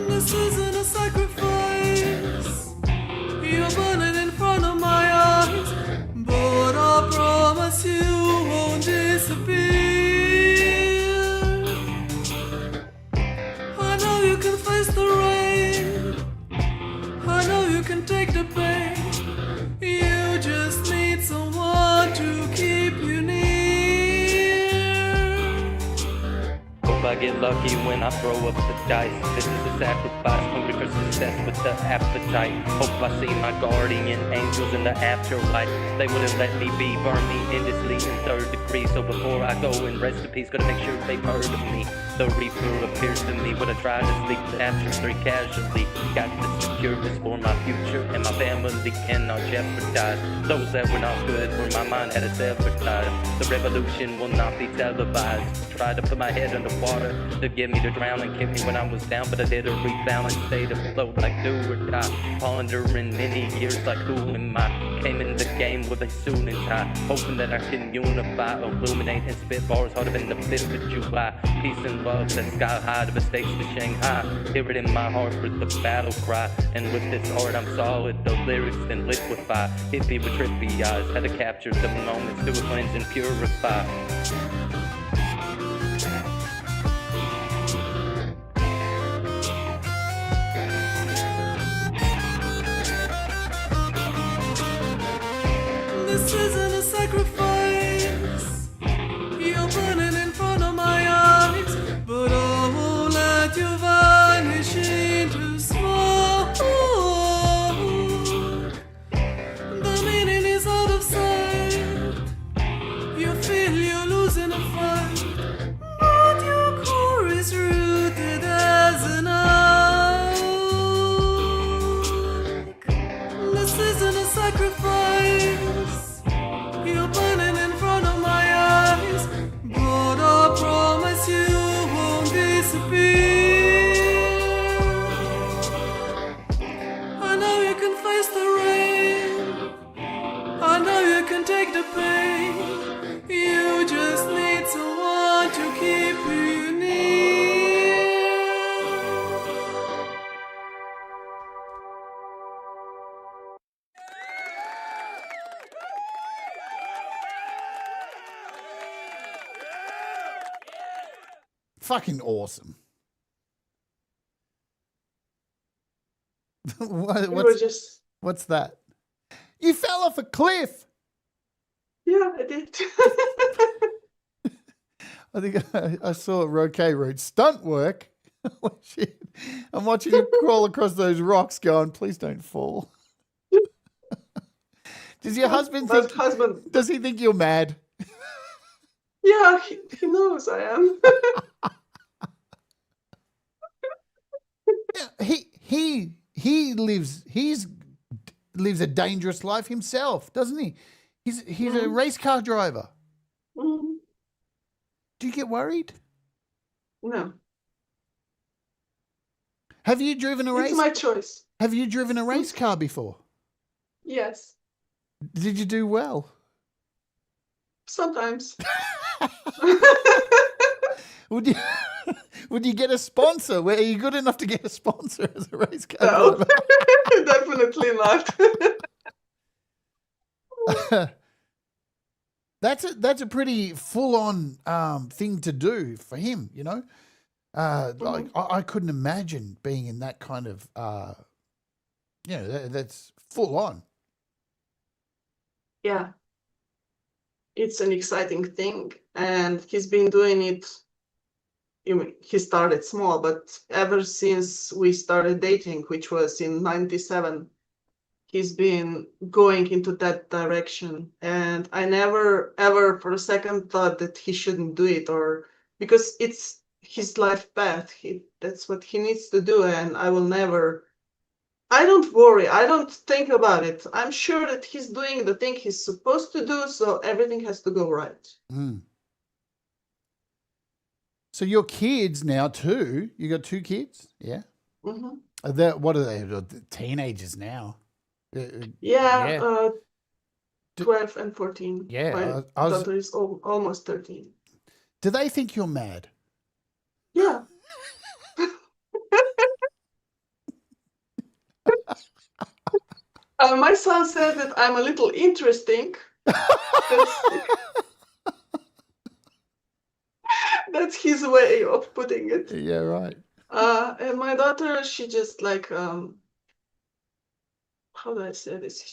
This isn't a sacrifice. You're burning in front of my eyes, but I promise you won't disappear. I know you can face the rain. I know you can take the pain. You just need someone to keep you near. Hope I get lucky when I throw up the dice. This is a sacrifice, hungry for success with the appetite. Hope I see my guardian angels in the afterlife. They wouldn't let me be, burn me endlessly in third degree. So before I go in rest in peace, gotta make sure they've heard of me. The reaper appears to me, but I try to sleep after 3 casually. Got to secure this for my future, and my family cannot jeopardize. Those that were not good, where my mind had us advertised. The revolution will not be televised. Tried to put my head underwater to get me to drown and keep me when I was down, but I did a rebound and stayed afloat like do or die. Pondering many years like who am I? Came in the game with a suit and tie, hoping that I can unify, illuminate and spit bars harder than the 5th of July. Peace and love that sky high, the mistakes to Shanghai. Hear it in my heart for the battle cry, and with this art I'm solid, the lyrics then liquefy. Hippie with trippy eyes, had to capture the moments to cleanse and purify. This isn't a sacrifice. You're burning in front of my eyes, but I won't let you vanish into smoke. The meaning is out of sight. You feel you're losing a fight, but your core is rooted as an oak. This isn't a sacrifice. You're burning Fucking awesome. We were just, What's that? You fell off a cliff. yeah, I did. I think I saw Roque wrote stunt work. Oh, shit. I'm watching you crawl across those rocks going, please don't fall. Does your husband My think, husband, does he think you're mad? yeah, he knows I am. Yeah, he lives a dangerous life himself, doesn't he? He's a race car driver. Mhm. Do you get worried? No, Have you driven a it's race? my choice. Have you driven a race car before? Yes, Did you do well? sometimes. Would you would you get a sponsor? Are you good enough to get a sponsor as a race car No, driver? definitely not. That's a pretty full on thing to do for him, you know. Like I couldn't imagine being in that kind of that's full on. Yeah, it's an exciting thing, and he's been doing it. He started small, but ever since we started dating, which was in '97, he's been going into that direction. And I never, ever for a second thought that he shouldn't do it, or because it's his life path. That's what he needs to do, and I don't worry. I don't think about it. I'm sure that he's doing the thing he's supposed to do, so everything has to go right. Mm. So your kids now too? You got 2 kids? Yeah. Mm-hmm. What are they? Teenagers now. Yeah. 12 and 14. Yeah, My daughter is almost 13. Do they think you're mad? Yeah. My son said that I'm a little interesting. That's his way of putting it. Yeah, right. And my daughter, she just like, how do I say this?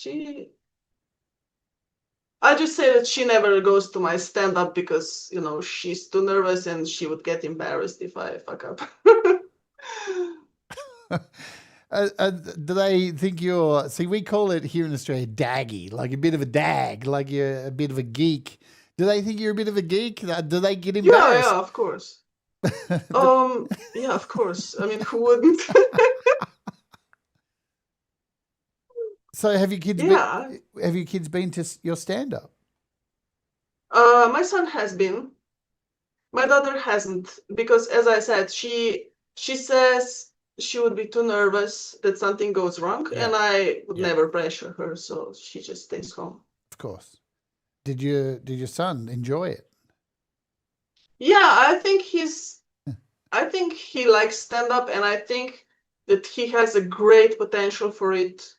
I just say that she never goes to my stand-up because, she's too nervous and she would get embarrassed if I fuck up. Do they think you're? See, we call it here in Australia daggy, like a bit of a dag, like you're a bit of a geek. Do they think you're a bit of a geek? Do they get embarrassed? Yeah, of course. Yeah, of course. I mean, who wouldn't? So have your kids? Yeah. Have your kids been to your stand-up? My son has been. My daughter hasn't, because as I said, she says she would be too nervous that something goes wrong, and I would never pressure her, so she just stays home. Of course. Did your son enjoy it? Yeah, I think he likes stand-up, and I think that he has a great potential for it.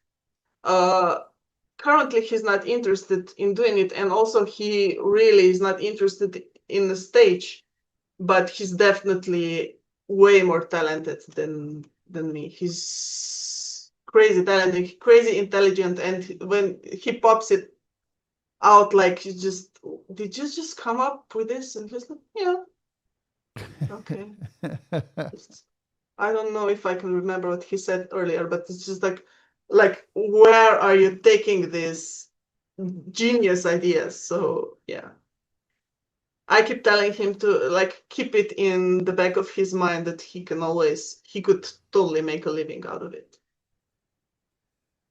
Currently, he's not interested in doing it, and also he really is not interested in the stage, but he's definitely way more talented than me. He's crazy talented, crazy intelligent, and when he pops it out, like, did you just come up with this? And he's like, yeah. Okay. I don't know if I can remember what he said earlier, but it's just like, where are you taking these genius ideas? So yeah, I keep telling him to keep it in the back of his mind that he could totally make a living out of it.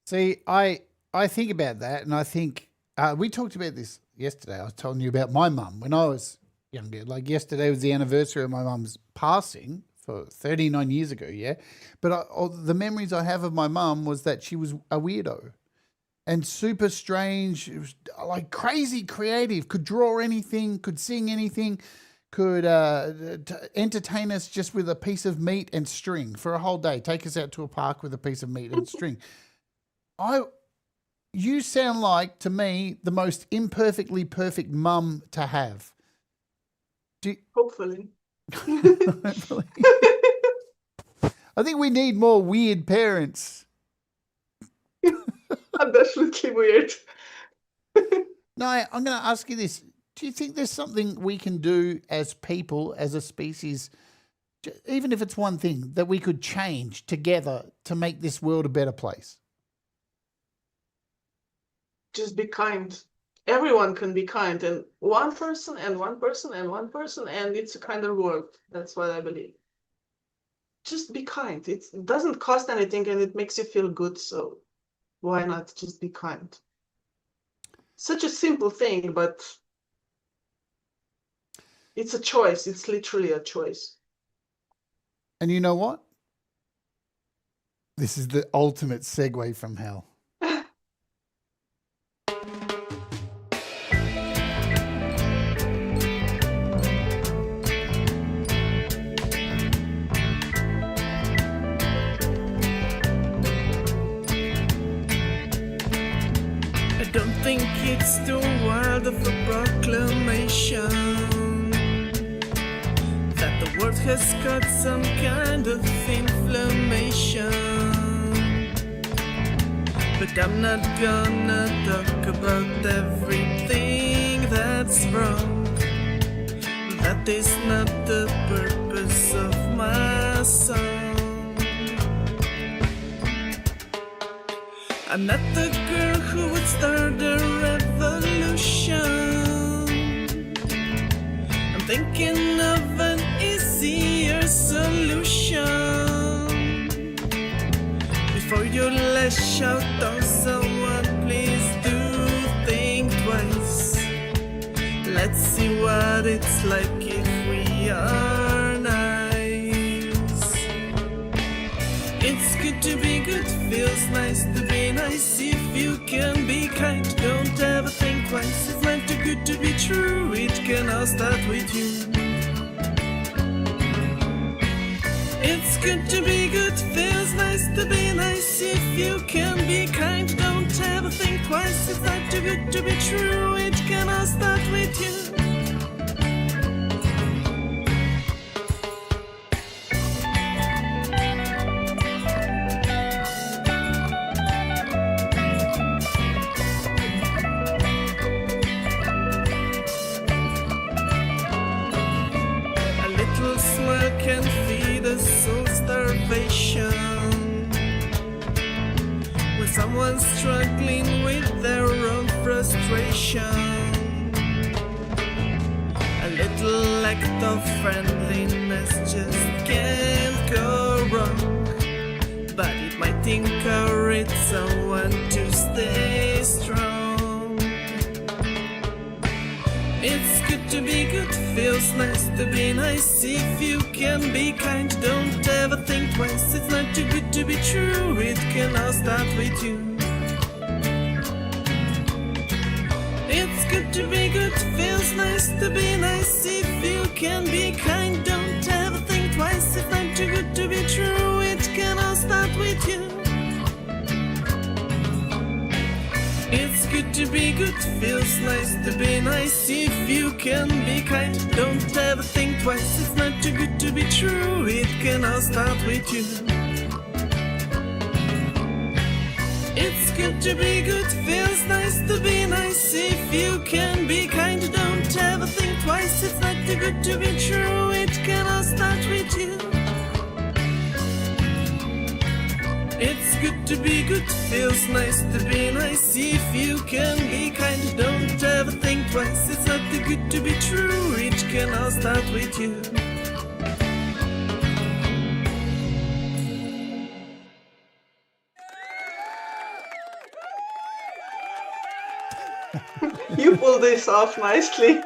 See, I think about that, and I think we talked about this yesterday. I was telling you about my mum when I was younger. Like yesterday was the anniversary of my mum's passing for 39 years ago, yeah? But the memories I have of my mum was that she was a weirdo and super strange. It was like crazy creative, could draw anything, could sing anything, could entertain us just with a piece of meat and string for a whole day, take us out to a park with a piece of meat and string. You sound like, to me, the most imperfectly perfect mum to have. Hopefully. I think we need more weird parents. I'm definitely weird. No, I'm going to ask you this. Do you think there's something we can do as people, as a species, even if it's one thing, that we could change together to make this world a better place? Just be kind. Everyone can be kind, and one person and one person and one person, and it's a kinder world. That's what I believe. Just be kind. It doesn't cost anything, and it makes you feel good, so why not just be kind? Such a simple thing, but it's a choice. It's literally a choice. And you know what? This is the ultimate segue from hell. I don't think it's too wild of a proclamation that the world has got some kind of inflammation. But I'm not gonna talk about everything that's wrong. That is not the purpose of my song. I'm not the girl who would start a revolution. I'm thinking of an easier solution. Before you lash out on someone, please do think twice. Let's see what it's like if we are nice. It's good to be good, feels nice to be nice. If you can be kind, don't ever think twice. It's not too good to be true, it can all start with you. It's good to be good, feels nice to be nice. If you can be kind, don't ever think twice. It's not too good to be true, it can all start with you. A little smile can feed a soul starvation. When someone's struggling with their own frustration, a little act of friendliness just can't go wrong. But it might encourage someone to stay strong. It's good to be good, feels nice to be nice. If you can be kind, don't ever think twice. It's not too good to be true, it can all start with you. It's good to be good, feels nice to be nice. If you can be kind, don't ever think twice. It's not too good to be true, it can all start with you. It's good to be good, feels nice to be nice. If you can be kind, don't ever think twice. It's not too good to be true, it can all start with you. It's good to be good, feels nice to be nice. If you can be kind, don't ever think twice. It's not too good to be true, it can all start with you. It's good to be good, feels nice to be nice. If you can be kind, don't ever think twice. It's not too good to be true, it can all start with you. You pull this off nicely.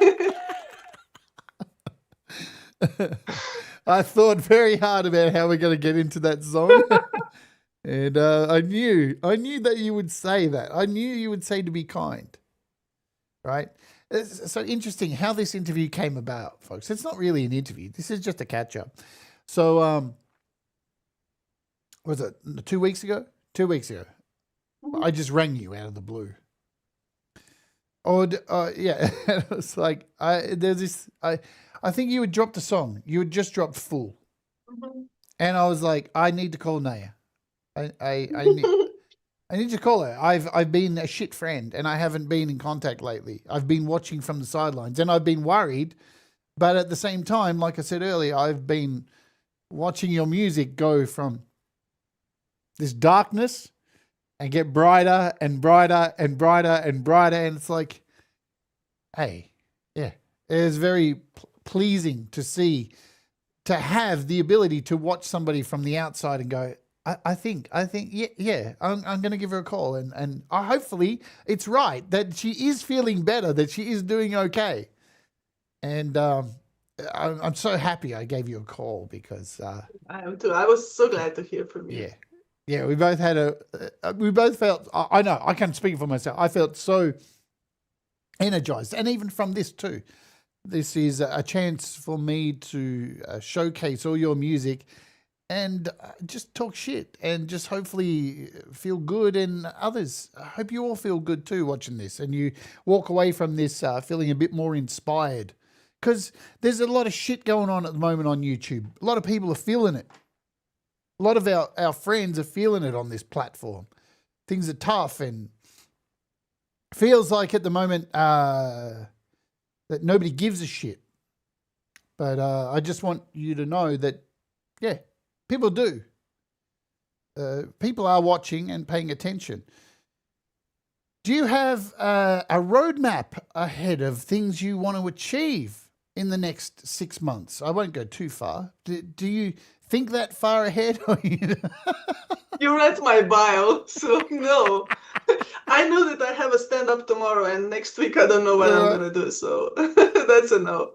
I thought very hard about how we're going to get into that song. And I knew that you would say that. I knew you would say to be kind, right? It's so interesting how this interview came about, folks. It's not really an interview. This is just a catch-up. So, was it 2 weeks ago? 2 weeks ago. I just rang you out of the blue. Oh, yeah. It was like, I think you had dropped a song. You had just dropped Full. And I was like, I need to call Neja. I need to call her. I've been a shit friend and I haven't been in contact lately. I've been watching from the sidelines and I've been worried. But at the same time, like I said earlier, I've been watching your music go from this darkness and get brighter and brighter and brighter and brighter. And it's like, hey, yeah, it's very pleasing to see, to have the ability to watch somebody from the outside and go, I think, yeah, I'm going to give her a call. And hopefully it's right that she is feeling better, that she is doing okay. And I'm so happy I gave you a call because... I am too. I was so glad to hear from you. Yeah. Yeah, we both had we both felt, I know, I can't speak for myself. I felt so energized. And even from this too. This is a chance for me to showcase all your music and just talk shit and just hopefully feel good. And others, I hope you all feel good too watching this and you walk away from this feeling a bit more inspired, because there's a lot of shit going on at the moment on YouTube. A lot of people are feeling it. A lot of our friends are feeling it on this platform. Things are tough and feels like at the moment that nobody gives a shit. But I just want you to know that, yeah, people do. People are watching and paying attention. Do you have a roadmap ahead of things you want to achieve in the next 6 months? I won't go too far. Do you think that far ahead? You read my bio, so no. I know that I have a stand-up tomorrow, and next week I don't know what I'm going to do, so that's a no.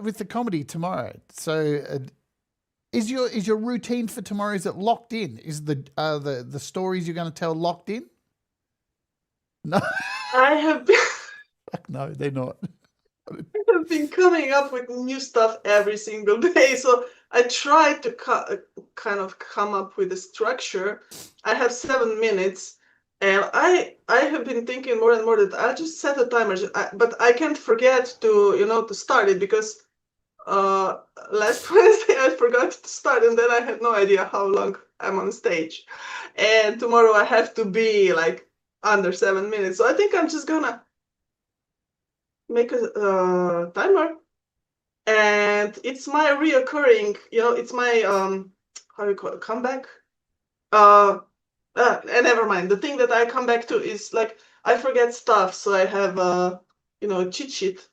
With the comedy tomorrow, so is your routine for tomorrow, is it locked in? Is the stories you're going to tell locked in? No. I have been... No, they're not. I've been coming up with new stuff every single day, so I try to kind of come up with a structure. I have 7 minutes, and I have been thinking more and more that I'll just set a timer, but I can't forget to start it, because last Wednesday I forgot to start, and then I had no idea how long I'm on stage. And tomorrow I have to be like under 7 minutes, so I think I'm just gonna make a timer, and it's my reoccurring, it's my how you call it, comeback. And never mind. The thing that I come back to is like I forget stuff, so I have a cheat sheet,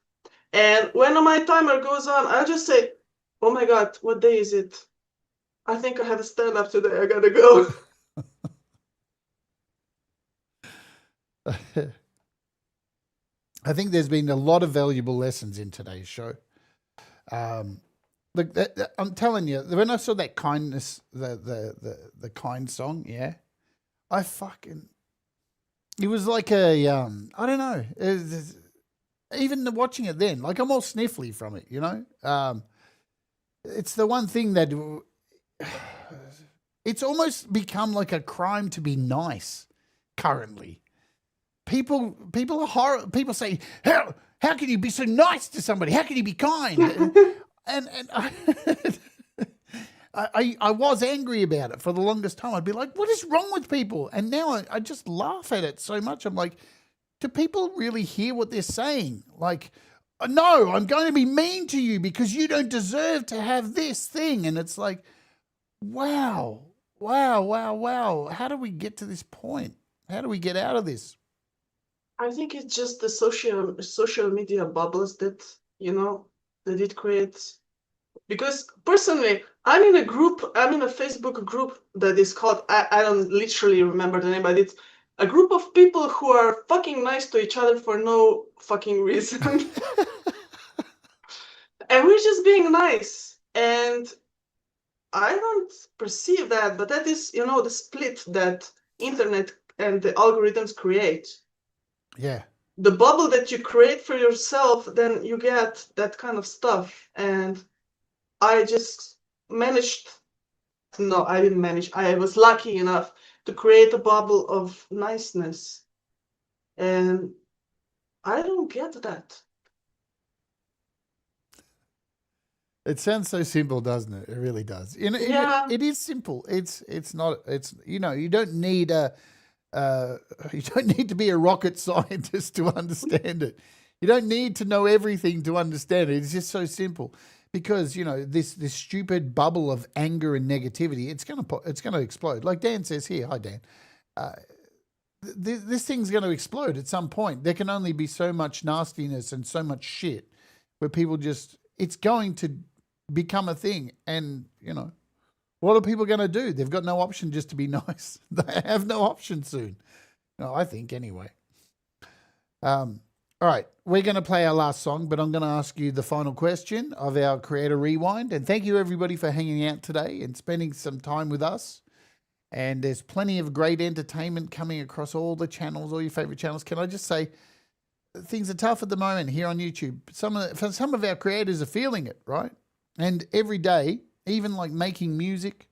and when my timer goes on, I'll just say, "Oh my God, what day is it? I think I have a stand up today. I gotta go." I think there's been a lot of valuable lessons in today's show. Look, I'm telling you, when I saw that kindness, the kind song, yeah, it was like a, I don't know, even watching it then, like I'm all sniffly from it, it's the one thing that, it's almost become like a crime to be nice currently. People are horrible. People say, how can you be so nice to somebody? How can you be kind? and I was angry about it for the longest time. I'd be like, what is wrong with people? And now I just laugh at it so much. I'm like, do people really hear what they're saying? Like, no, I'm going to be mean to you because you don't deserve to have this thing. And it's like, wow. How do we get to this point? How do we get out of this? I think it's just the social media bubbles that it creates. Because personally, I'm in a Facebook group that is called, I don't literally remember the name, but it's a group of people who are fucking nice to each other for no fucking reason. And we're just being nice. And I don't perceive that, but that is, the split that internet and the algorithms create. Yeah. The bubble that you create for yourself, then you get that kind of stuff. And I just managed, no, I didn't manage. I was lucky enough to create a bubble of niceness. And I don't get that. It sounds so simple, doesn't it? It really does. Yeah. It is simple. It's not. It's you don't need you don't need to be a rocket scientist to understand it. You don't need to know everything to understand it. It's just so simple. Because this stupid bubble of anger and negativity, it's gonna explode. Like Dan says here, hi Dan. This thing's going to explode at some point. There can only be so much nastiness and so much shit where people it's going to become a thing. And, what are people going to do? They've got no option just to be nice. They have no option soon. I think anyway. All right, we're going to play our last song, but I'm going to ask you the final question of our Creator Rewind. And thank you everybody for hanging out today and spending some time with us. And there's plenty of great entertainment coming across all the channels, all your favorite channels. Can I just say, things are tough at the moment here on YouTube. Some of our creators are feeling it, right? And every day, even like making music,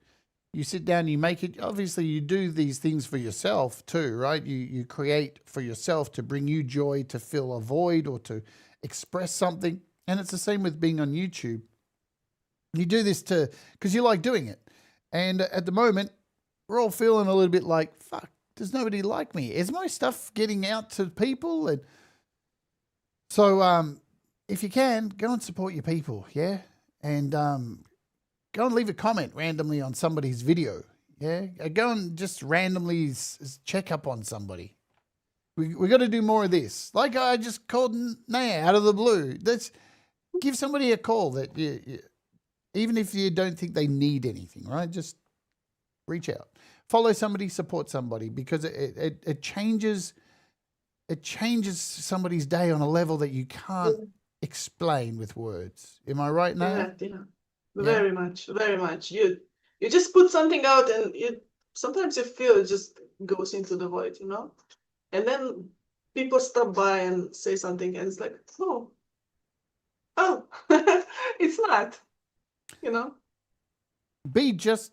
you sit down, you make it. Obviously, you do these things for yourself too, right? You create for yourself to bring you joy, to fill a void or to express something. And it's the same with being on YouTube. You do this because you like doing it. And at the moment, we're all feeling a little bit like, fuck, does nobody like me? Is my stuff getting out to people? And so if you can, go and support your people, yeah? And go and leave a comment randomly on somebody's video, yeah? Go and just randomly check up on somebody. We got to do more of this. Like I just called Neja out of the blue. Give somebody a call that you even if you don't think they need anything, right? Just reach out. Follow somebody, support somebody, because it changes somebody's day on a level that you can't explain with words. Am I right now? Yeah. Very much, very much. You just put something out and sometimes you feel it just goes into the void, And then people stop by and say something and it's like, oh, it's not, Be just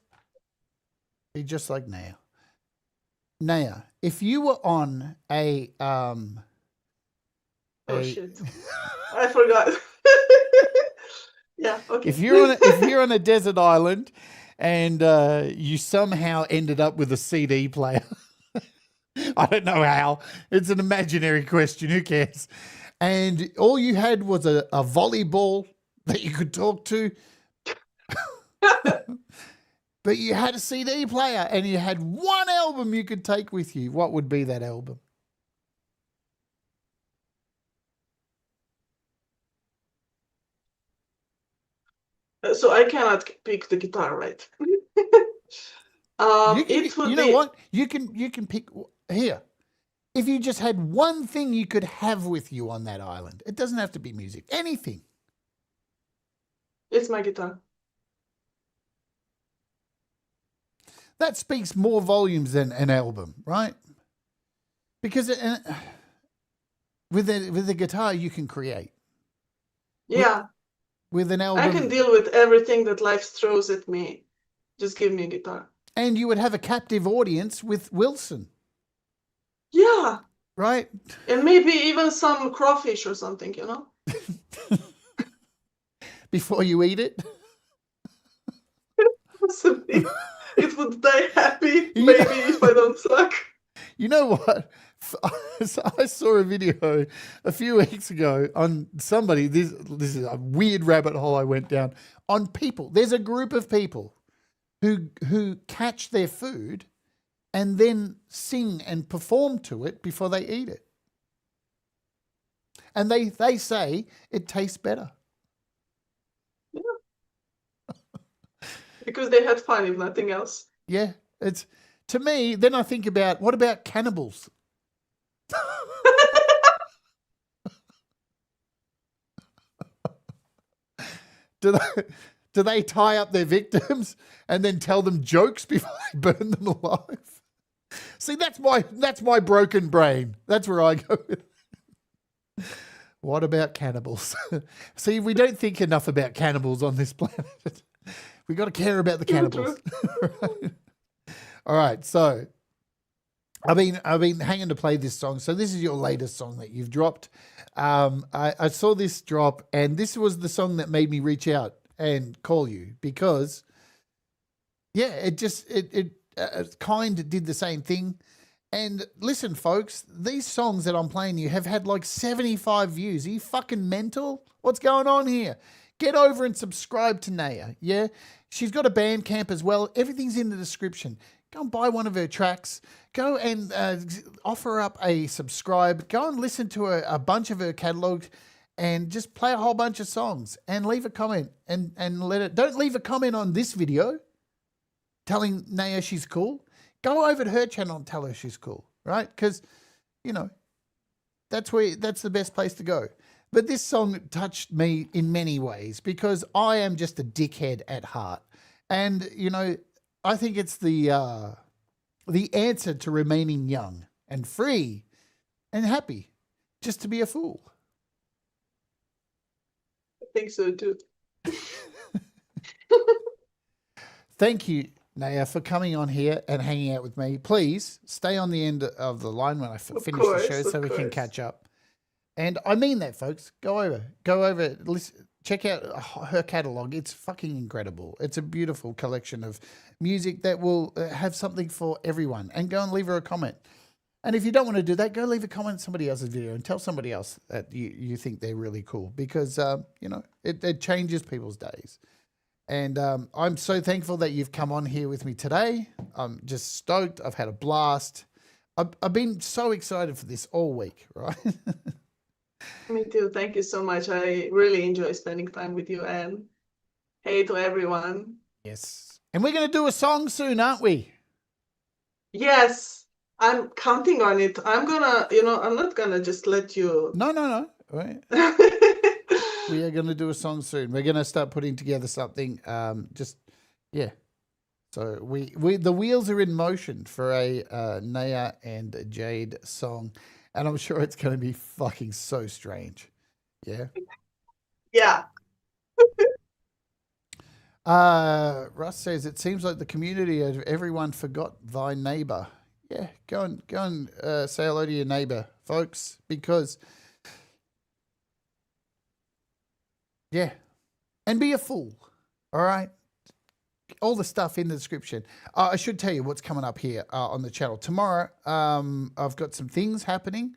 like Neja. Neja, if you were on a shit, I forgot. Yeah, okay. If you're on a desert island and you somehow ended up with a CD player, I don't know how. It's an imaginary question. Who cares? And all you had was a volleyball that you could talk to. But you had a CD player and you had one album you could take with you. What would be that album? So I cannot pick the guitar, right? What? You can pick here. If you just had one thing you could have with you on that island, it doesn't have to be music, anything. It's my guitar. That speaks more volumes than an album, right? Because with the guitar you can create. Yeah. With an album, I can deal with everything that life throws at me. Just give me a guitar. And you would have a captive audience with Wilson. Yeah. Right? And maybe even some crawfish or something, Before you eat it? Possibly. It would die happy, maybe, if I don't suck. You know what? I saw a video a few weeks ago on somebody. This is a weird rabbit hole I went down on people. There's a group of people who catch their food and then sing and perform to it before they eat it. And they say it tastes better. Yeah. Because they had fun, if nothing else. Yeah, it's to me. Then I think about what about cannibals? Do they tie up their victims and then tell them jokes before they burn them alive? See, that's my broken brain. That's where I go with it. What about cannibals? See, we don't think enough about cannibals on this planet. We got to care about the cannibals. Right. All right, so I've been hanging to play this song. So this is your latest song that you've dropped. I saw this drop, and this was the song that made me reach out and call you because, yeah, it kind of did the same thing. And listen, folks, these songs that I'm playing you have had like 75 views. Are you fucking mental? What's going on here? Get over and subscribe to Neja. Yeah, she's got a Bandcamp as well. Everything's in the description. Go and buy one of her tracks. Go and offer up a subscribe. Go and listen to a bunch of her catalog and just play a whole bunch of songs and leave a comment and let it. Don't leave a comment on this video telling Neja she's cool. Go over to her channel and tell her she's cool, right? Because, you know, that's the best place to go. But this song touched me in many ways because I am just a dickhead at heart. And, you know, I think it's the answer to remaining young and free and happy, just to be a fool. I think so too. Thank you, Neja, for coming on here and hanging out with me. Please stay on the end of the line when I finish the show so we can catch up. And I mean that, folks. Go over, listen, check out her catalog. It's fucking incredible. It's a beautiful collection of music that will have something for everyone. And go and leave her a comment. And if you don't want to do that, go leave a comment on somebody else's video and tell somebody else that you think they're really cool because, you know, it changes people's days. And I'm so thankful that you've come on here with me today. I'm just stoked. I've had a blast. I've been so excited for this all week, right? Me too. Thank you so much. I really enjoy spending time with you, and hey to everyone. Yes. And we're going to do a song soon, aren't we? Yes, I'm counting on it. I'm not gonna just let you. No. Right. We are going to do a song soon. We're going to start putting together something. Yeah. So the wheels are in motion for a Neja and Jade song. And I'm sure it's going to be fucking so strange. Yeah. Yeah. Russ says, it seems like the community of everyone forgot thy neighbor. Yeah. Go and say hello to your neighbor, folks, because, yeah. And be a fool. All right. All the stuff in the description. I should tell you what's coming up here on the channel. Tomorrow, I've got some things happening.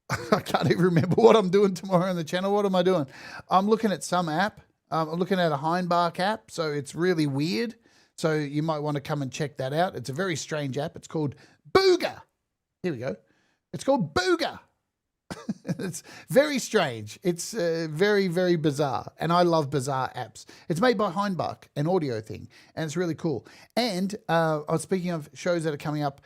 I can't even remember what I'm doing tomorrow on the channel. What am I doing? I'm looking at some app. I'm looking at a Hindbark app, so it's really weird. So you might want to come and check that out. It's a very strange app. It's called Booga. Here we go. It's called Booga. It's very strange. It's very, very bizarre. And I love bizarre apps. It's made by Hindbark, an audio thing. And it's really cool. And I was speaking of shows that are coming up.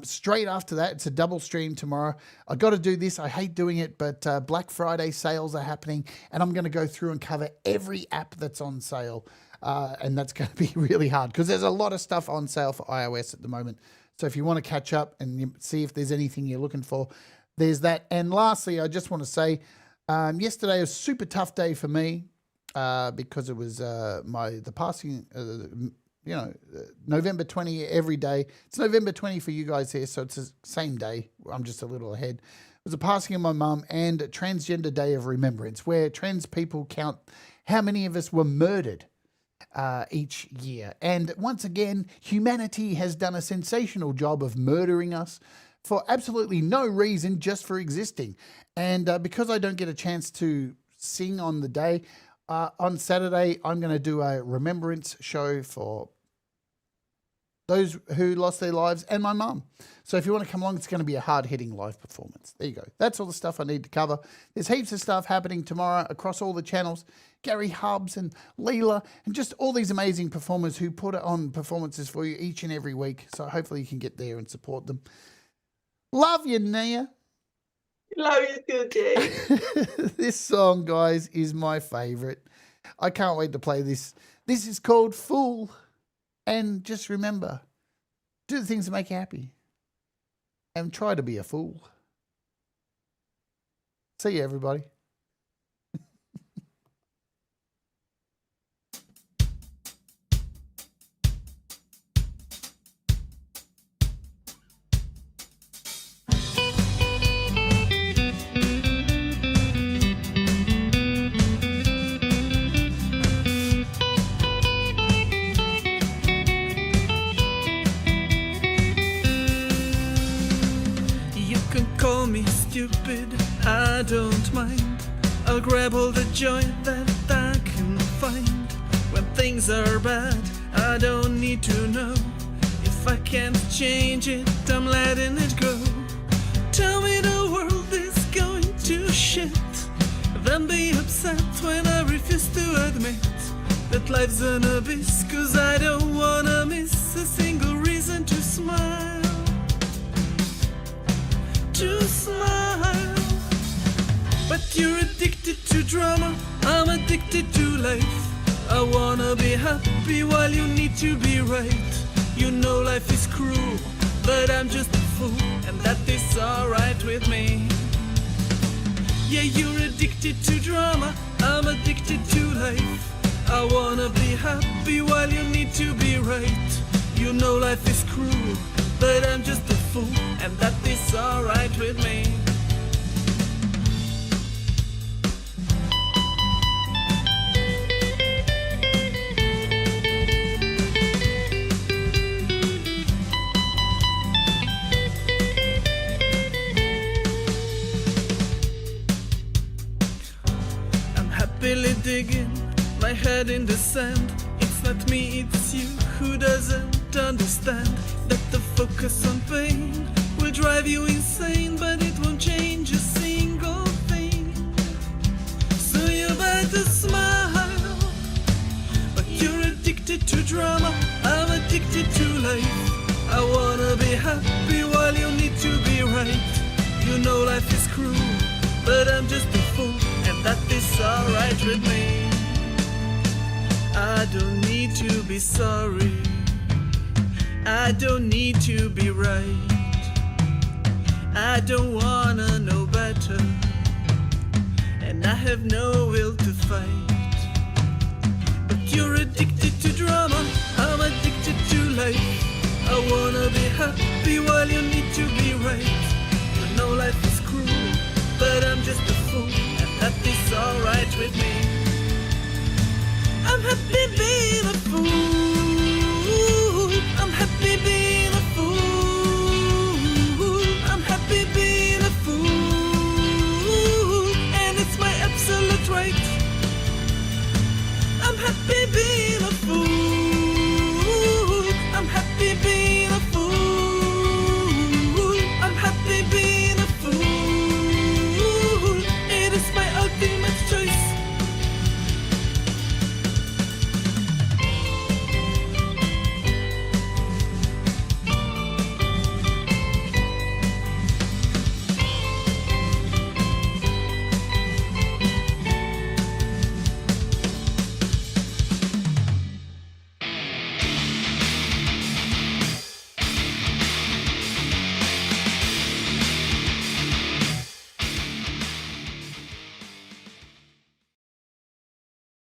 Straight after that, it's a double stream tomorrow. I got to do this. I hate doing it, but Black Friday sales are happening. And I'm going to go through and cover every app that's on sale. And that's going to be really hard because there's a lot of stuff on sale for iOS at the moment. So if you want to catch up and see if there's anything you're looking for, there's that. And lastly, I just want to say, yesterday was a super tough day for me because it was the passing, November 20 every day. It's November 20 for you guys here, so it's the same day. I'm just a little ahead. It was the passing of my mum and a Transgender Day of Remembrance, where trans people count how many of us were murdered each year. And once again, humanity has done a sensational job of murdering us for absolutely no reason, just for existing. And because I don't get a chance to sing on the day, on Saturday, I'm going to do a remembrance show for those who lost their lives and my mum. So if you want to come along, it's going to be a hard-hitting live performance. There you go. That's all the stuff I need to cover. There's heaps of stuff happening tomorrow across all the channels. Gary Hubbs and Leela and just all these amazing performers who put on performances for you each and every week. So hopefully you can get there and support them. Love you, Neja. Love you too, Jade. This song, guys, is my favorite. I can't wait to play this. This is called Fool. And just remember, do the things that make you happy. And try to be a fool. See you, everybody. stupid, I don't mind. I'll grab all the joy that I can find. When things are bad, I don't need to know. If I can't change it, I'm letting it go. Tell me the world is going to shit, then be upset when I refuse to admit that life's an abyss. Cause I don't wanna miss a single reason to smile. To smile. But you're addicted to drama, I'm addicted to life. I wanna be happy while you need to be right. You know life is cruel, but I'm just a fool, and that is alright with me. Yeah, you're addicted to drama, I'm addicted to life. I wanna be happy while you need to be right. You know life is cruel, but I'm just a fool, and that is alright with me. Happily digging my head in the sand. It's not me, it's you who doesn't understand that the focus on pain will drive you insane, but it won't change a single thing. So you better smile. But you're addicted to drama, I'm addicted to life. I wanna be happy while you need to be right. You know life is cruel, but I'm just a fool, and that is alright with me. I don't need to be sorry, I don't need to be right. I don't wanna know better, and I have no will to fight. But you're addicted to drama, I'm addicted to life. I wanna be happy while you need to be right. You know life is cruel, but I'm just a fool, that is alright with me. I'm happy being